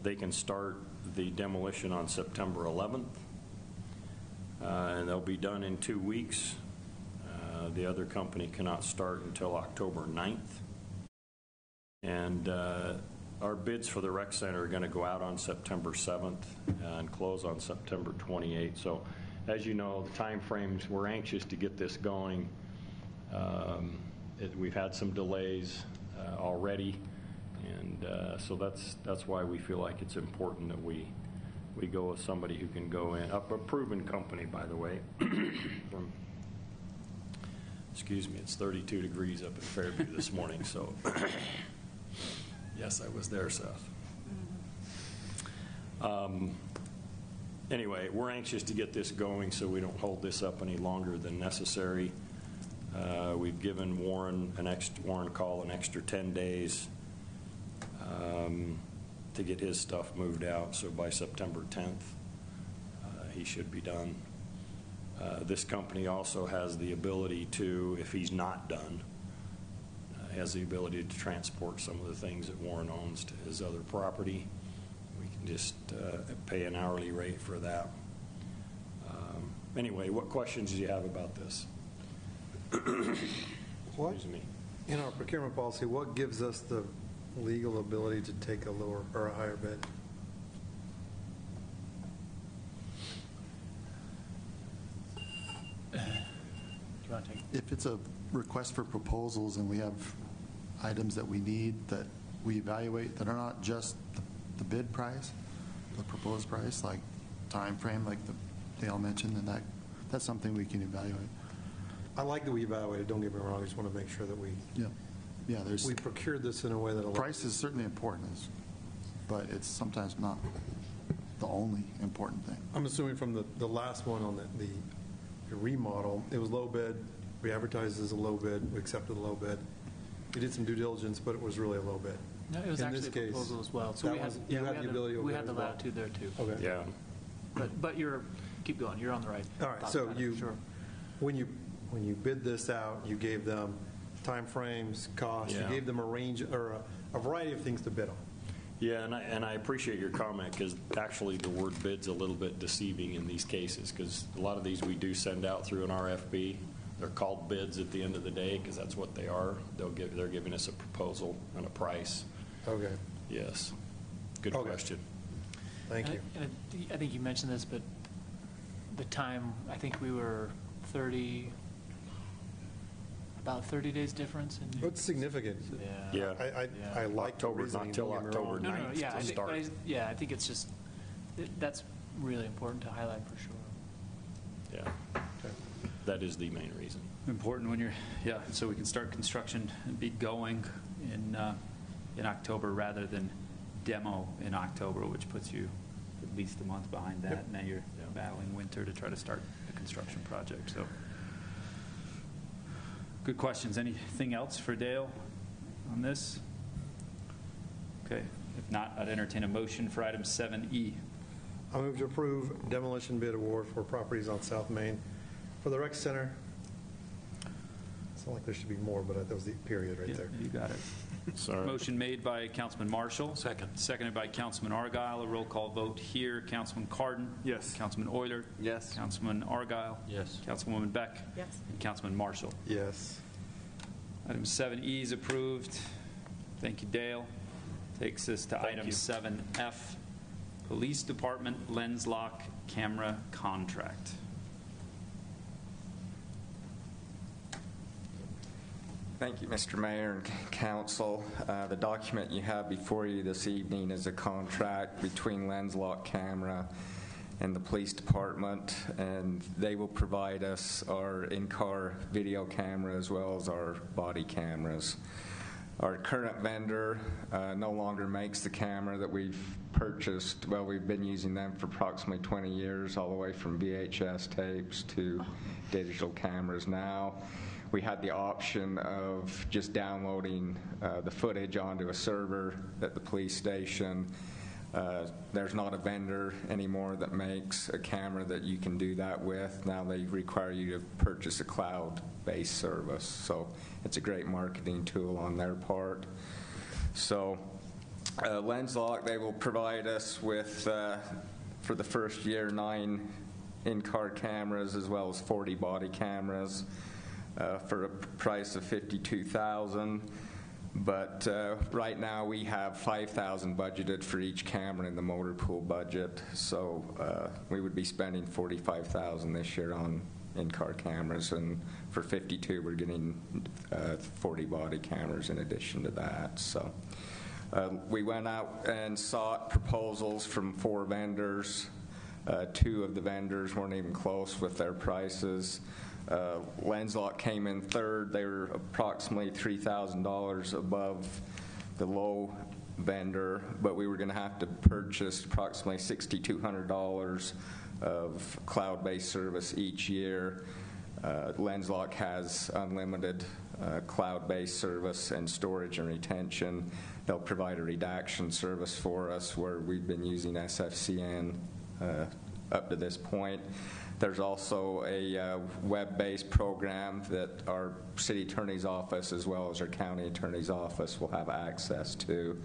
they can start the demolition on September 11th, and they'll be done in 2 weeks. The other company cannot start until October 9th. And our bids for the rec center are going to go out on September 7th and close on September 28th. So, as you know, the time frames, we're anxious to get this going. We've had some delays already, and so that's why we feel like it's important that we go with somebody who can go in, a proven company, by the way. Excuse me, it's 32 degrees up in Fairview this morning, so yes, I was there, Seth. Anyway, we're anxious to get this going so we don't hold this up any longer than necessary. We've given Warren Call an extra 10 days to get his stuff moved out, so by September 10th, he should be done. This company also has the ability to, if he's not done, has the ability to transport some of the things that Warren owns to his other property. We can just pay an hourly rate for that. Anyway, what questions do you have about this? Excuse me. In our procurement policy, what gives us the legal ability to take a lower or a higher bid? If it's a request for proposals and we have items that we need that we evaluate that are not just the bid price, the proposed price, like time frame, like Dale mentioned, and that's something we can evaluate. I like that we evaluated. Don't get me wrong. I just want to make sure that we we procured this in a way that price is certainly important, but it's sometimes not the only important thing. I'm assuming from the last one on the remodel, it was low bid. We advertised as a low bid. We accepted a low bid. We did some due diligence, but it was really a low bid. No, it was in actually this a case, proposal as well. So we had the ability. We had the latitude there too. Okay. Yeah. But keep going. You're on the right. All right. So when you bid this out, you gave them time frames, costs. Yeah. You gave them a range or a variety of things to bid on. Yeah, and I appreciate your comment, because actually the word bid's a little bit deceiving in these cases, because a lot of these we do send out through an RFP. They're called bids at the end of the day because that's what they are. They're giving us a proposal and a price. Okay. Yes. Good question. Thank you. I think you mentioned this, but the time, I think we were about 30 days difference. It's significant. Yeah. I like October, not till October 9th I to start. I think it's just, that's really important to highlight for sure. Yeah. That is the main reason. Important when so we can start construction and be going in October rather than demo in October, which puts you at least a month behind that. Yep. And now you're battling winter to try to start a construction project. So, good questions. Anything else for Dale on this? Okay. If not, I'd entertain a motion for item 7E. I move to approve demolition bid award for properties on South Main for the rec center. Sound like there should be more, but that was the period right there. You got it. Sorry. Motion made by Councilman Marshall. Second. Seconded by Councilman Argyle. A roll call vote here. Councilman Cardon. Yes. Councilman Euler. Yes. Councilman Argyle. Yes. Councilwoman Beck. Yes. And Councilman Marshall. Yes. Item 7E is approved. Thank you, Dale. Takes us to item 7F, Police Department lens lock camera contract. Thank you, Mr. Mayor and Council. The document you have before you this evening is a contract between Lens Lock Camera and the Police Department, and they will provide us our in-car video camera as well as our body cameras. Our current vendor no longer makes the camera that we've purchased. Well, we've been using them for approximately 20 years, all the way from VHS tapes to digital cameras now. We had the option of just downloading the footage onto a server at the police station. There's not a vendor anymore that makes a camera that you can do that with. Now they require you to purchase a cloud-based service. So it's a great marketing tool on their part. So LensLock, they will provide us with, for the first year, 9 in-car cameras as well as 40 body cameras. For a price of $52,000, but right now we have $5,000 budgeted for each camera in the motor pool budget, so we would be spending $45,000 this year on in-car cameras, and for $52,000 we're getting 40 body cameras in addition to that. So we went out and sought proposals from 4 vendors. 2 of the vendors weren't even close with their prices. LensLock came in third. They were approximately $3,000 above the low vendor, but we were going to have to purchase approximately $6,200 of cloud-based service each year. LensLock has unlimited cloud-based service and storage and retention. They'll provide a redaction service for us where we've been using SFCN up to this point. There's also a web-based program that our city attorney's office as well as our county attorney's office will have access to,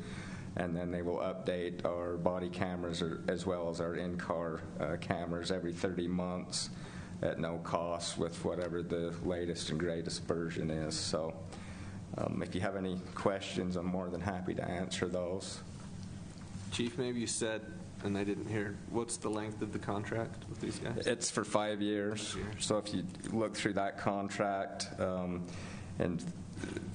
and then they will update our body cameras as well as our in-car cameras every 30 months at no cost with whatever the latest and greatest version is. So if you have any questions, I'm more than happy to answer those. Chief, maybe you said, and I didn't hear, what's the length of the contract with these guys? It's for 5 years. So if you look through that contract, and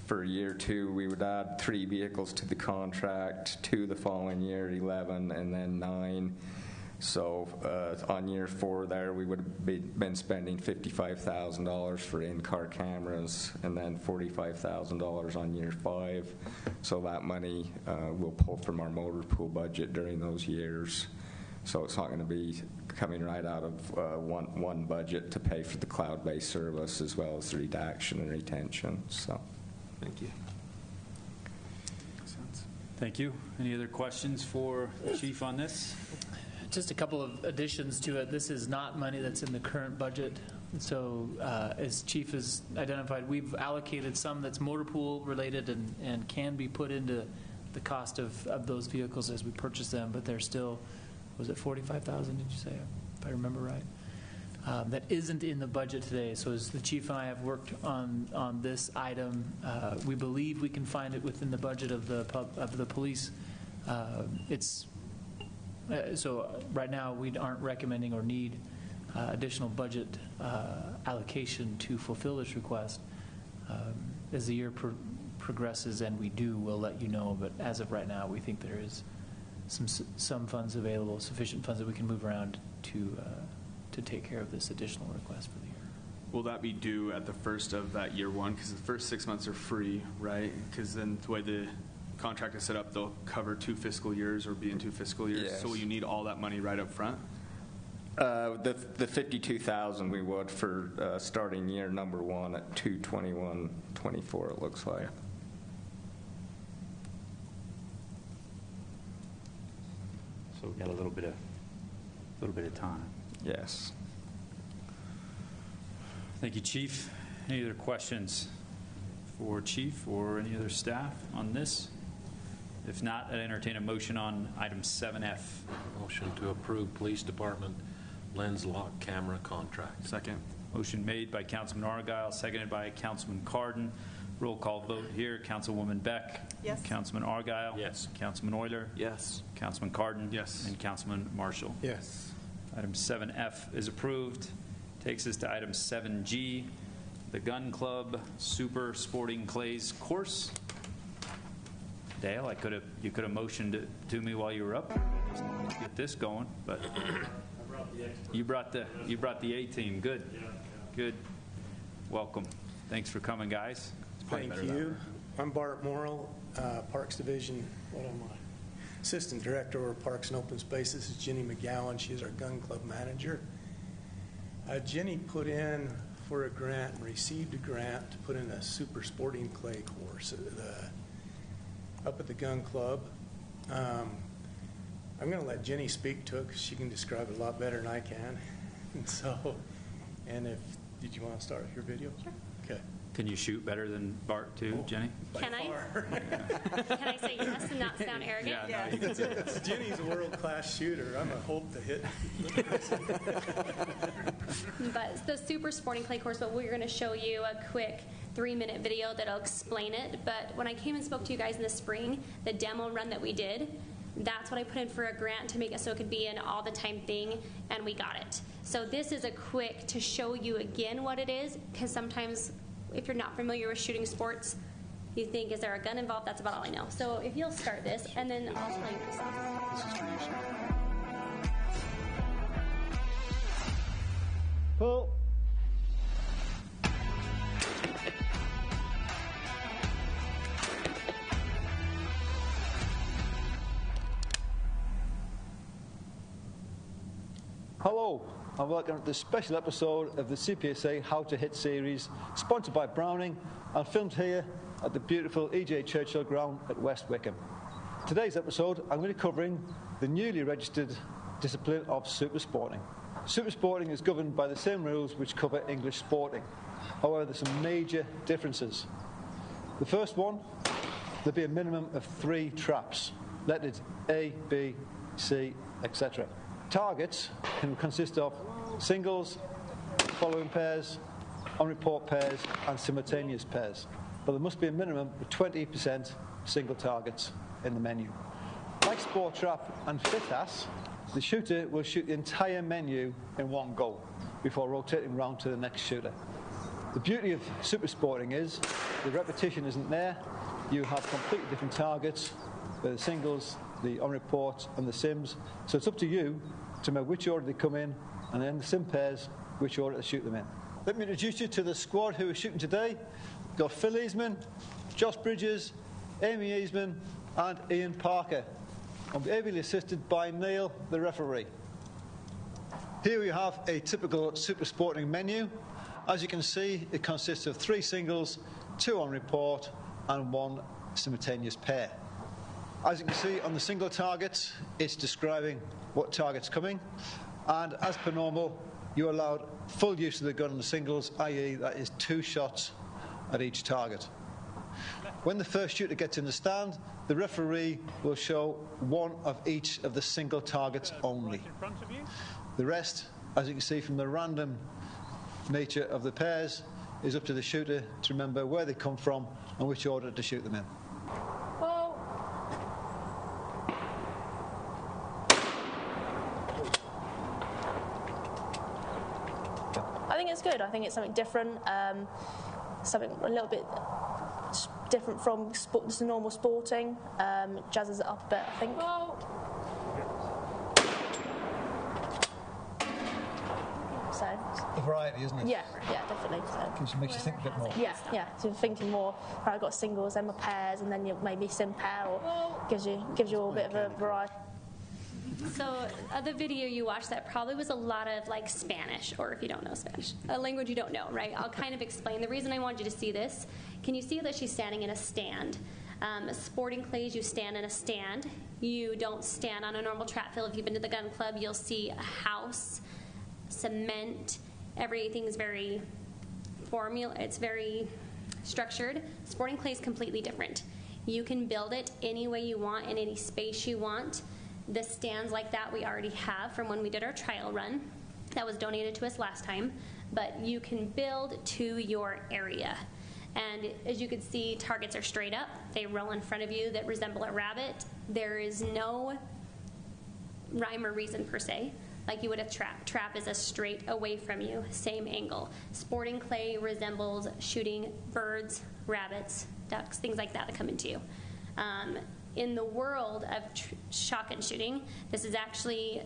for year 2, we would add 3 vehicles to the contract, 2 the following year, 11, and then 9. So on year 4 there, we would have been spending $55,000 for in-car cameras and then $45,000 on year 5. So that money we'll pull from our motor pool budget during those years. So it's not going to be coming right out of one budget to pay for the cloud-based service as well as the redaction and retention. So, thank you. Thank you. Any other questions for the Chief on this? Just a couple of additions to it. This is not money that's in the current budget. So as Chief has identified, we've allocated some that's motor pool related and can be put into the cost of those vehicles as we purchase them, but they're still, was it $45,000, did you say, if I remember right? That isn't in the budget today. So as the Chief and I have worked on this item, we believe we can find it within the budget of the police. So right now we aren't recommending or need additional budget allocation to fulfill this request. As the year progresses and we do, we'll let you know. But as of right now, we think there is some funds available, sufficient funds that we can move around to take care of this additional request for the year. Will that be due at the first of that year 1? Because the first 6 months are free, right? Because then the way the contract is set up, they'll cover 2 fiscal years or be in 2 fiscal years. Yes. So will you need all that money right up front? The $52,000 we would for starting year number 1 at 2/21/24. It looks like. So we've got a little bit of time. Yes. Thank you, Chief. Any other questions for Chief or any other staff on this? If not, I'd entertain a motion on item 7F. Motion to approve Police Department lens lock camera contract. Second. Motion made by Councilman Argyle, seconded by Councilman Cardon. Roll call vote here. Councilwoman Beck. Yes. Councilman Argyle. Yes. Councilman Euler. Yes. Councilman Cardon. Yes. And Councilman Marshall. Yes. Item 7F is approved. Takes us to item 7G, the Gun Club Super Sporting Clays course. Dale, you could have motioned to me while you were up. Get this going, but you brought the A team. Good, good. Welcome. Thanks for coming, guys. It's probably Thank better that you. way. I'm Bart Morrill, Parks Division. What am I? Assistant Director over Parks and Open Space. This is Jenny McGowan. She is our Gun Club Manager. Jenny put in for a grant and received a grant to put in a super sporting clay course up at the Gun Club. I'm going to let Jenny speak to it because she can describe it a lot better than I can. Did you want to start with your video? Sure. Okay. Can you shoot better than Bart too, Jenny? Can I? Can I say yes and not sound arrogant? Yeah. No, you can say yes. Jenny's a world-class shooter. I'm a hope to hit. But the super sporting clay course, but we're going to show you a quick 3-minute video that'll explain it. But when I came and spoke to you guys in the spring, the demo run that we did, that's what I put in for a grant to make it so it could be an all-the-time thing, and we got it. So this is a quick to show you again what it is, because sometimes if you're not familiar with shooting sports, you think, is there a gun involved? That's about all I know. So if you'll start this, and then I'll tell you this. This is for you, sir. Pull. Hello, and welcome to this special episode of the CPSA How to Hit series, sponsored by Browning and filmed here at the beautiful E.J. Churchill ground at West Wickham. Today's episode, I'm going to be covering the newly registered discipline of super sporting. Super sporting is governed by the same rules which cover English sporting. However, there's some major differences. The first one, there'll be a minimum of 3 traps, lettered A, B, C, etc. Targets can consist of singles, following pairs, on-report pairs, and simultaneous pairs. But there must be a minimum of 20% single targets in the menu. Like Sport Trap and FITAS, the shooter will shoot the entire menu in one go before rotating round to the next shooter. The beauty of super sporting is the repetition isn't there. You have completely different targets, the singles, the on-report, and the sims. So it's up to you to know which order they come in, and then the sim pairs, which order to shoot them in. Let me introduce you to the squad who are shooting today. We've got Phil Eastman, Josh Bridges, Amy Eastman, and Ian Parker. I'll be ably assisted by Neil, the referee. Here we have a typical super sporting menu. As you can see, it consists of 3 singles, 2 on report, and 1 simultaneous pair. As you can see on the single targets, it's describing what target's coming, and as per normal, you're allowed full use of the gun on the singles, i.e. that is 2 shots at each target. When the first shooter gets in the stand, the referee will show 1 of each of the single targets only. The rest, as you can see from the random nature of the pairs, is up to the shooter to remember where they come from and which order to shoot them in. I think it's good. I think it's something different, something a little bit different from just normal sporting. Jazzes it up a bit, I think. So. A variety, isn't it? Yeah, definitely. So. Makes you think a bit more. Yeah. So you're thinking more. Right, I've got singles, then my pairs, and then maybe sim pair, or gives you all a bit of a variety. So the video you watched, that probably was a lot of like Spanish, or if you don't know Spanish, a language you don't know, right? I'll kind of explain. The reason I wanted you to see this, can you see that she's standing in a stand? Sporting clays, you stand in a stand. You don't stand on a normal trap field. If you've been to the gun club, you'll see a house, cement, everything's very formula. It's very structured. Sporting clay is completely different. You can build it any way you want in any space you want. The stands like that we already have from when we did our trial run. That was donated to us last time. But you can build to your area. And as you can see, targets are straight up. They roll in front of you that resemble a rabbit. There is no rhyme or reason per se, like you would a trap. Trap is a straight away from you, same angle. Sporting clay resembles shooting birds, rabbits, ducks, things like that come into you. In the world of shotgun shooting, this is actually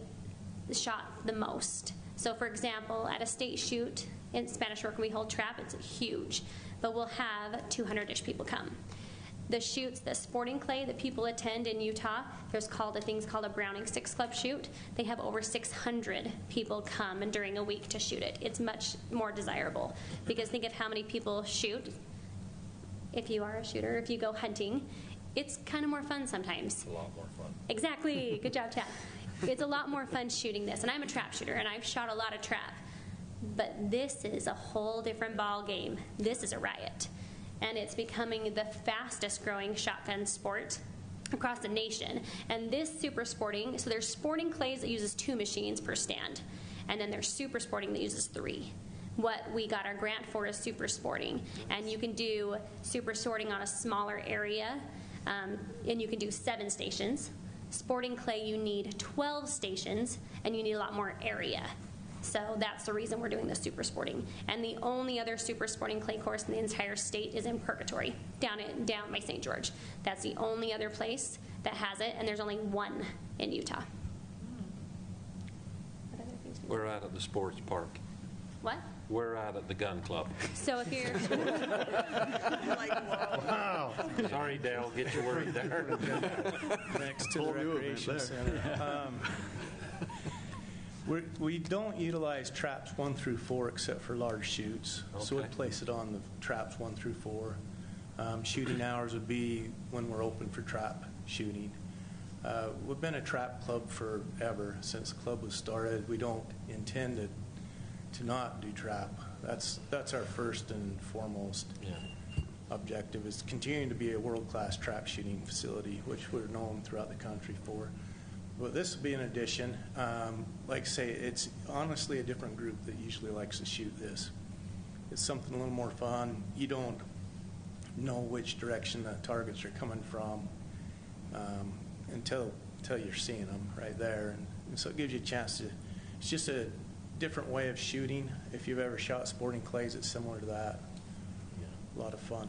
shot the most. So for example, at a state shoot in Spanish Fork when we hold trap, it's huge, but we'll have 200-ish people come. The shoots, the sporting clay that people attend in Utah, there's things called a Browning Six Club shoot. They have over 600 people come and during a week to shoot it. It's much more desirable because think of how many people shoot. If you are a shooter, if you go hunting, it's kind of more fun sometimes. A lot more fun. Exactly. Good job, Chad. It's a lot more fun shooting this. And I'm a trap shooter, and I've shot a lot of trap. But this is a whole different ball game. This is a riot. And it's becoming the fastest growing shotgun sport across the nation. And this super sporting, so there's sporting clays that uses 2 machines per stand. And then there's super sporting that uses 3. What we got our grant for is super sporting. And you can do super sorting on a smaller area, and you can do 7 stations. Sporting clay, you need 12 stations, and you need a lot more area. So that's the reason we're doing the super sporting. And the only other super sporting clay course in the entire state is in Purgatory, down by St. George. That's the only other place that has it, and there's only 1 in Utah. What other things do you We're out at the sports park. What? We're out at the gun club. So if you're... Wow. Sorry, Dale, get you worried there. Next to the recreation center. We don't utilize traps 1 through 4 except for large shoots. So we'd place it on the traps 1 through 4. Shooting hours would be when we're open for trap shooting. We've been a trap club forever. Since the club was started, we don't intend to not do trap. That's our first and foremost objective, is continuing to be a world-class trap shooting facility, which we're known throughout the country for. But this will be an addition. Like I say, it's honestly a different group that usually likes to shoot this. It's something a little more fun. You don't know which direction the targets are coming from until you're seeing them right there. And so it gives you a chance to, it's just a different way of shooting. If you've ever shot sporting clays, it's similar to that. A lot of fun.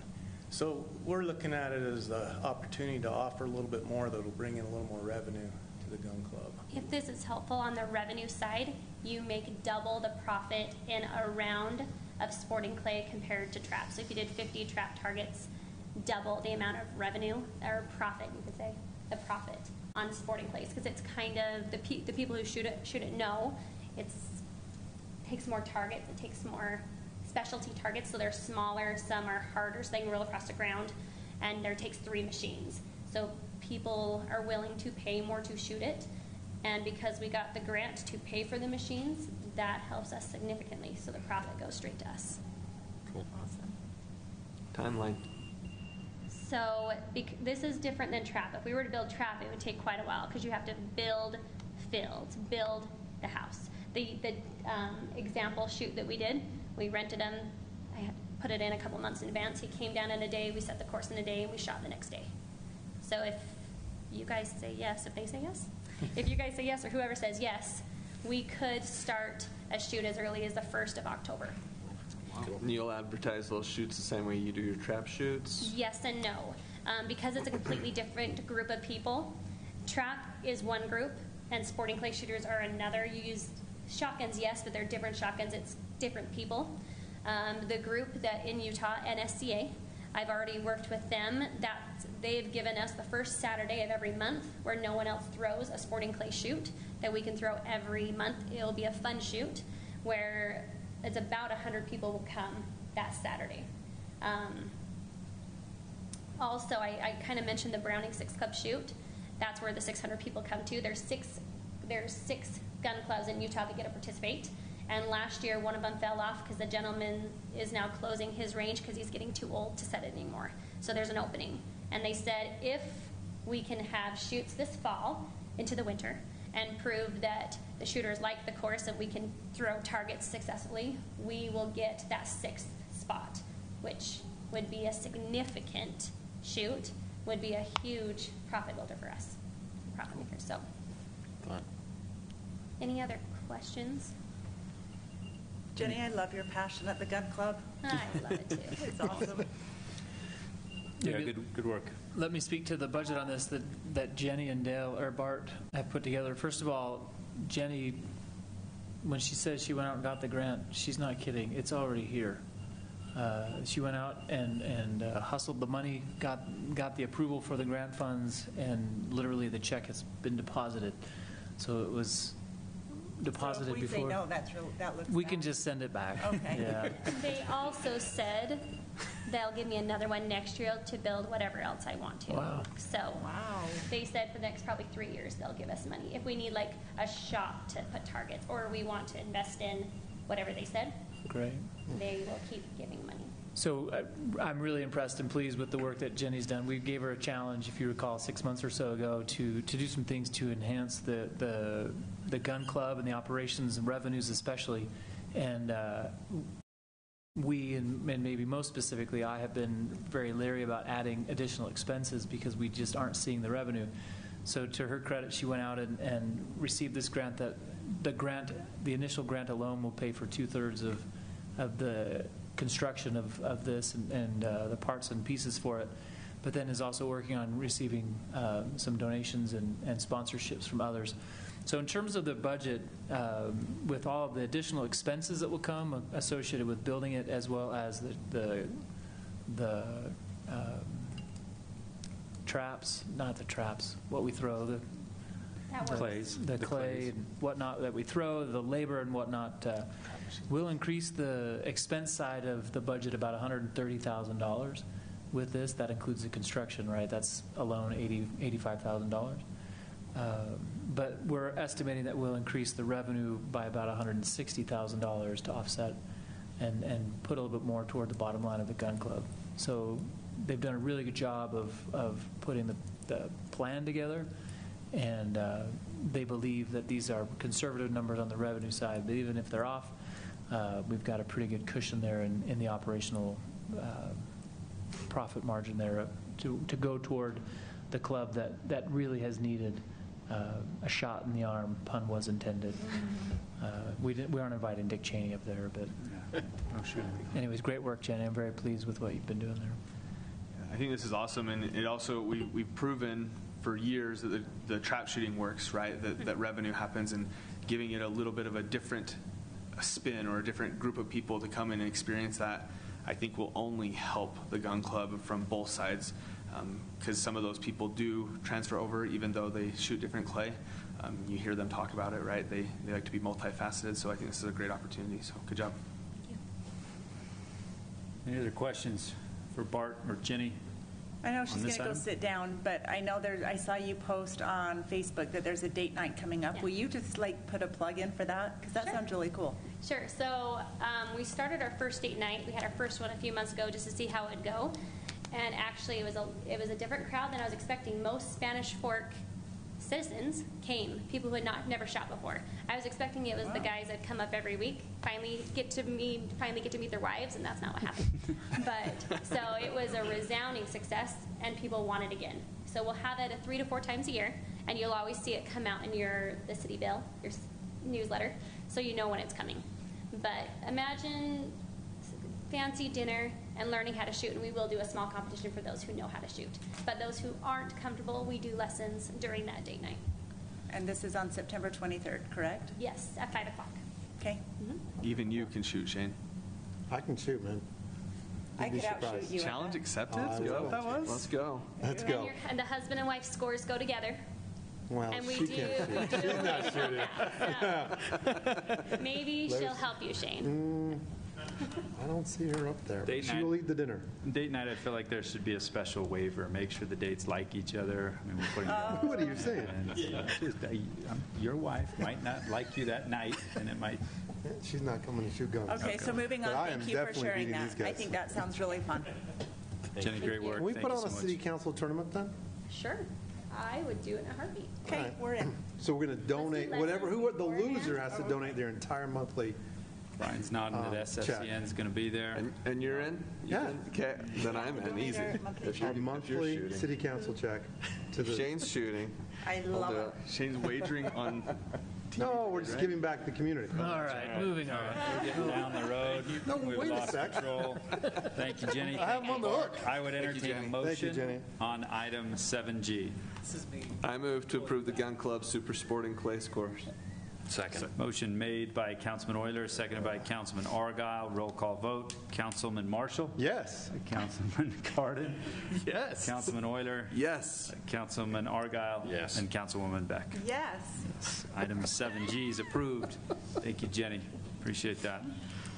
So we're looking at it as the opportunity to offer a little bit more that will bring in a little more revenue to the gun club. If this is helpful on the revenue side, you make double the profit in a round of sporting clay compared to trap. So if you did 50 trap targets, double the amount of revenue or profit, you could say, the profit on sporting clays, because it's kind of the people who shoot it know it takes more targets, it takes more specialty targets, so they're smaller, some are harder, so they can roll across the ground, and there takes 3 machines. So people are willing to pay more to shoot it, and because we got the grant to pay for the machines, that helps us significantly, so the profit goes straight to us. Cool. Awesome. Timeline. So this is different than trap. If we were to build trap, it would take quite a while because you have to build fields, build the house. The example shoot that we did, we rented him. I had put it in a couple months in advance. He came down in a day. We set the course in a day, and we shot the next day. So if you guys say yes, if they say yes, if you guys say yes, or whoever says yes, we could start a shoot as early as the 1st of October. Wow. And you'll advertise those shoots the same way you do your trap shoots? Yes and no. Because it's a completely different group of people. Trap is one group, and sporting clay shooters are another. You use shotguns, yes, but they're different shotguns. It's different people. The group that in Utah, NSCA, I've already worked with them. They've given us the first Saturday of every month where no one else throws a sporting clay shoot that we can throw every month. It'll be a fun shoot where it's about 100 people will come that Saturday. Also, I kind of mentioned the Browning Six Club shoot. That's where the 600 people come to. There's six gun clubs in Utah that get to participate, And last year, one of them fell off because the gentleman is now closing his range because he's getting too old to set it anymore. So there's an opening. And they said if we can have shoots this fall into the winter and prove that the shooters like the course and we can throw targets successfully, we will get that 6th spot, which would be a significant shoot, would be a huge profit builder for us, profit makers. So, any other questions? Jenny, I love your passion at the gun club. I love it too. It's awesome. Yeah, good work. Let me speak to the budget on this that Jenny and Dale or Bart have put together. First of all, Jenny, when she says she went out and got the grant, she's not kidding. It's already here. She went out and hustled the money, got the approval for the grant funds, and literally the check has been deposited. So it was deposited so if we before. say no, that looks we bad. can just send it back. Okay. Yeah. They also said they'll give me another one next year to build whatever else I want to. Wow. So they said for the next probably 3 years they'll give us money. If we need like a shop to put targets or we want to invest in whatever they said, Great. they will keep giving money. So I'm really impressed and pleased with the work that Jenny's done. We gave her a challenge, if you recall, 6 months or so ago to do some things to enhance the gun club and the operations and revenues especially. And we, and maybe most specifically, I have been very leery about adding additional expenses because we just aren't seeing the revenue. So to her credit, she went out and received this grant that the initial grant alone will pay for 2/3 of the construction of this and the parts and pieces for it, but then is also working on receiving some donations and sponsorships from others. So in terms of the budget, with all of the additional expenses that will come associated with building it, as well as the traps, not the traps, what we throw, the clay and whatnot that we throw, the labor and whatnot, will increase the expense side of the budget about $130,000 with this. That includes the construction, right? That's alone $85,000. But we're estimating that we'll increase the revenue by about $160,000 to offset and put a little bit more toward the bottom line of the gun club. So they've done a really good job of putting the plan together, and they believe that these are conservative numbers on the revenue side, but even if they're off, we've got a pretty good cushion there in the operational profit margin there to go toward the club that really has needed a shot in the arm, pun was intended. We aren't inviting Dick Cheney up there, but anyways, great work, Jenny. I'm very pleased with what you've been doing there. I think this is awesome, and it also we've proven for years that the trap shooting works, right? That revenue happens, and giving it a little bit of a different spin or a different group of people to come in and experience that, I think will only help the gun club from both sides, because some of those people do transfer over even though they shoot different clay. You hear them talk about it, right? They like to be multifaceted, so I think this is a great opportunity, so good job. Any other questions for Bart or Jenny? I know she's on going this to go item? sit down, but I know I saw you post on Facebook that there's a date night coming up. Yeah. Will you just put a plug in for that? Because that sounds really cool. Sure. So we started our first date night. We had our first one a few months ago just to see how it would go. And actually, it was a different crowd than I was expecting. Most Spanish Fork citizens came, people who had never shot before. I was expecting it was the guys that come up every week, finally get to meet their wives, and that's not what happened. But so it was a resounding success, and people wanted again. So we'll have it 3 to 4 times a year, and you'll always see it come out in the city bill, your newsletter, so you know when it's coming. But imagine fancy dinner and learning how to shoot, and we will do a small competition for those who know how to shoot. But those who aren't comfortable, we do lessons during that date night. And this is on September 23rd, correct? Yes, at 5 o'clock. Okay. Even you can shoot, Shane. I can shoot, man. I could outshoot you. Challenge accepted? I Is that will. what that was? Let's go. Let's And, go. and the husband and wife scores go together. Well, And we she do. can't We shoot. do. She's not shooting. So, maybe she'll help you, Shane. I don't see her up there. Date She night. will lead the dinner. Date night, I feel like there should be a special waiver. Make sure the dates like each other. I mean, we're putting What are you saying? your wife might not like you that night, and it might She's not coming to shoot guns. Okay, so moving But on, I am thank you for definitely sharing beating that. these I guys. think that sounds really fun. Jenny, great work. Can we Thank put you on a so city much. council tournament then? Sure. I would do it in a heartbeat. Okay, we're in. So we're going to donate, whatever, the loser has to donate their entire monthly. Brian's nodding that SFCN is going to be there. And you're in? Yeah. Okay, then I'm in, easy. If you're Monthly shooting. city council check. To If the, Shane's shooting. I I'll love do it. Shane's wagering on no, we're just right? giving back to the community. All right, moving on. We're getting down the road. No, We've wait a lost sec. control. Thank you, Jenny. I have Thank him on you, the Mark. hook. I would entertain a Jenny. Thank you, Jenny. motion on item 7G. I move to approve the Gun Club Super Sporting Clay Course. Second. Motion made by Councilman Euler, seconded by Councilman Argyle. Roll call vote. Councilman Marshall? Yes. Councilman Cardin? Yes. Councilman Euler? Yes. Councilman Argyle? Yes. And Councilwoman Beck? Yes. Item 7G is approved. Thank you, Jenny. Appreciate that.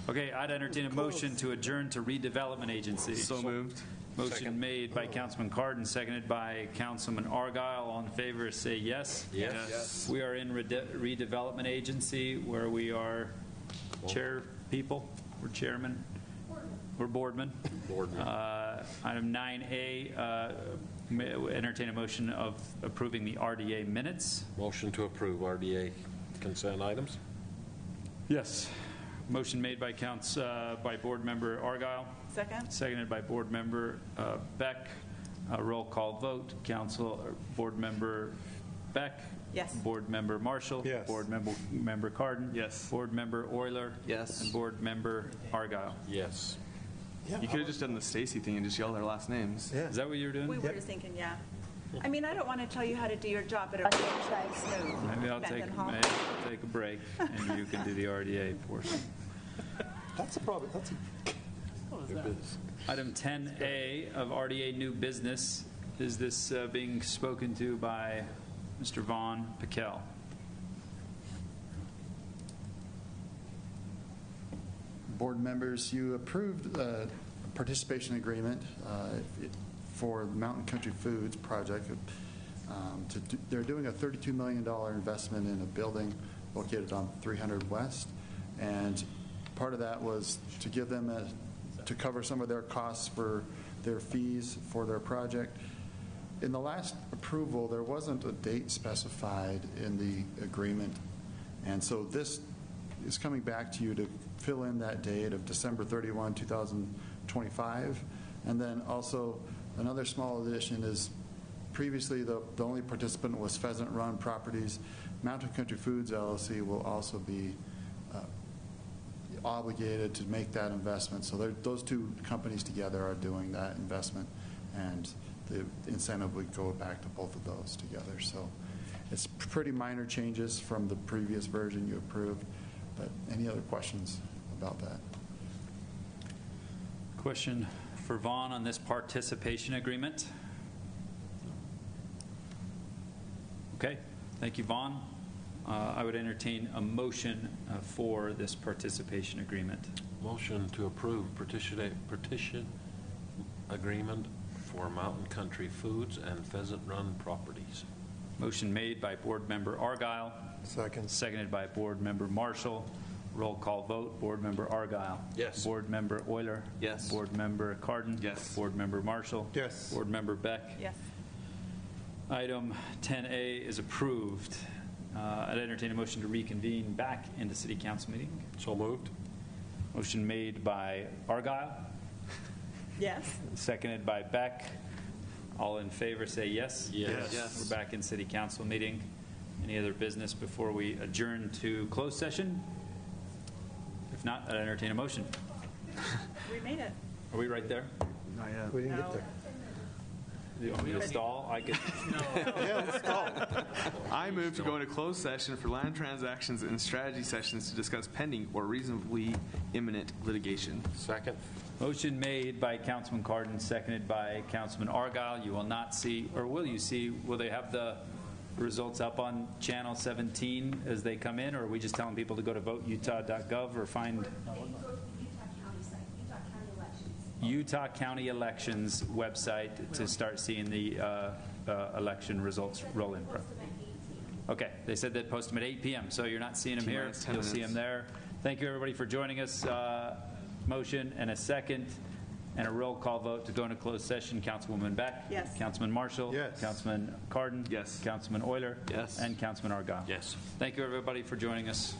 Okay, I'd entertain a motion to adjourn to redevelopment agency. So moved. Motion made by Councilman Cardin, seconded by Councilman Argyle. All in favor, say yes. Yes. We are in redevelopment agency where we are chair people. We're chairman. We're boardmen. Item 9A, entertain a motion of approving the RDA minutes. Motion to approve RDA consent items. Yes. Motion made by by Board Member Argyle. Second? Seconded by Board Member Beck. Roll call vote. Board Member Beck. Yes. Board Member Marshall. Yes. Board Member Cardin. Yes. Board Member Euler. Yes. And Board Member Argyle. Yes. You could have just done the Stacy thing and just yelled their last names. Yeah. Is that what you were doing? We were just thinking, yeah. I mean, I don't want to tell you how to do your job, but it was smooth. Maybe I'll take a break and you can do the RDA portion. That's a problem. That's a Item 10A of RDA new business. Is this being spoken to by Mr. Vaughn Piquel? Board members, you approved a participation agreement for the Mountain Country Foods project. They're doing a $32 million investment in a building located on 300 West, and part of that was to give them to cover some of their costs for their fees for their project. In the last approval, there wasn't a date specified in the agreement, and so this is coming back to you to fill in that date of December 31, 2025. And then also another small addition is previously the only participant was Pheasant Run Properties. Mountain Country Foods LLC will also be obligated to make that investment. So those two companies together are doing that investment, and the incentive would go back to both of those together. So it's pretty minor changes from the previous version you approved. But any other questions about that? Question for Vaughn on this participation agreement? Okay, thank you, Vaughn. I would entertain a motion for this participation agreement. Motion to approve partition agreement for Mountain Country Foods and Pheasant Run Properties. Motion made by Board Member Argyle. Second. Seconded by Board Member Marshall. Roll call vote. Board Member Argyle. Yes. Board Member Euler. Yes. Board Member Cardin. Yes. Board Member Marshall. Yes. Board Member Beck. Yes. Item 10A is approved. I'd entertain a motion to reconvene back into City Council meeting. So moved. Motion made by Argyle. Yes. Seconded by Beck. All in favor say yes. Yes. Yes. We're back in City Council meeting. Any other business before we adjourn to closed session? If not, I'd entertain a motion. We made it. Are we right there? Not yet. We didn't get there. You want me to stall? I could. Yeah, let's go. I move to go into closed session for land transactions and strategy sessions to discuss pending or reasonably imminent litigation. Second. Motion made by Councilman Cardin, seconded by Councilman Argyle. You will not see, or will you see, will they have the results up on Channel 17 as they come in, or are we just telling people to go to voteutah.gov or find Utah County Elections website to start seeing the election results roll in? Okay, they said they'd post them at 8 p.m., so you're not seeing them here. T-minus 10 You'll see minutes. them there. Thank you, everybody, for joining us. Motion and a second and a roll call vote to go into closed session. Councilwoman Beck? Yes. Councilman Marshall? Yes. Councilman Cardon? Yes. Councilman Euler? Yes. And Councilman Argyle? Yes. Thank you, everybody, for joining us.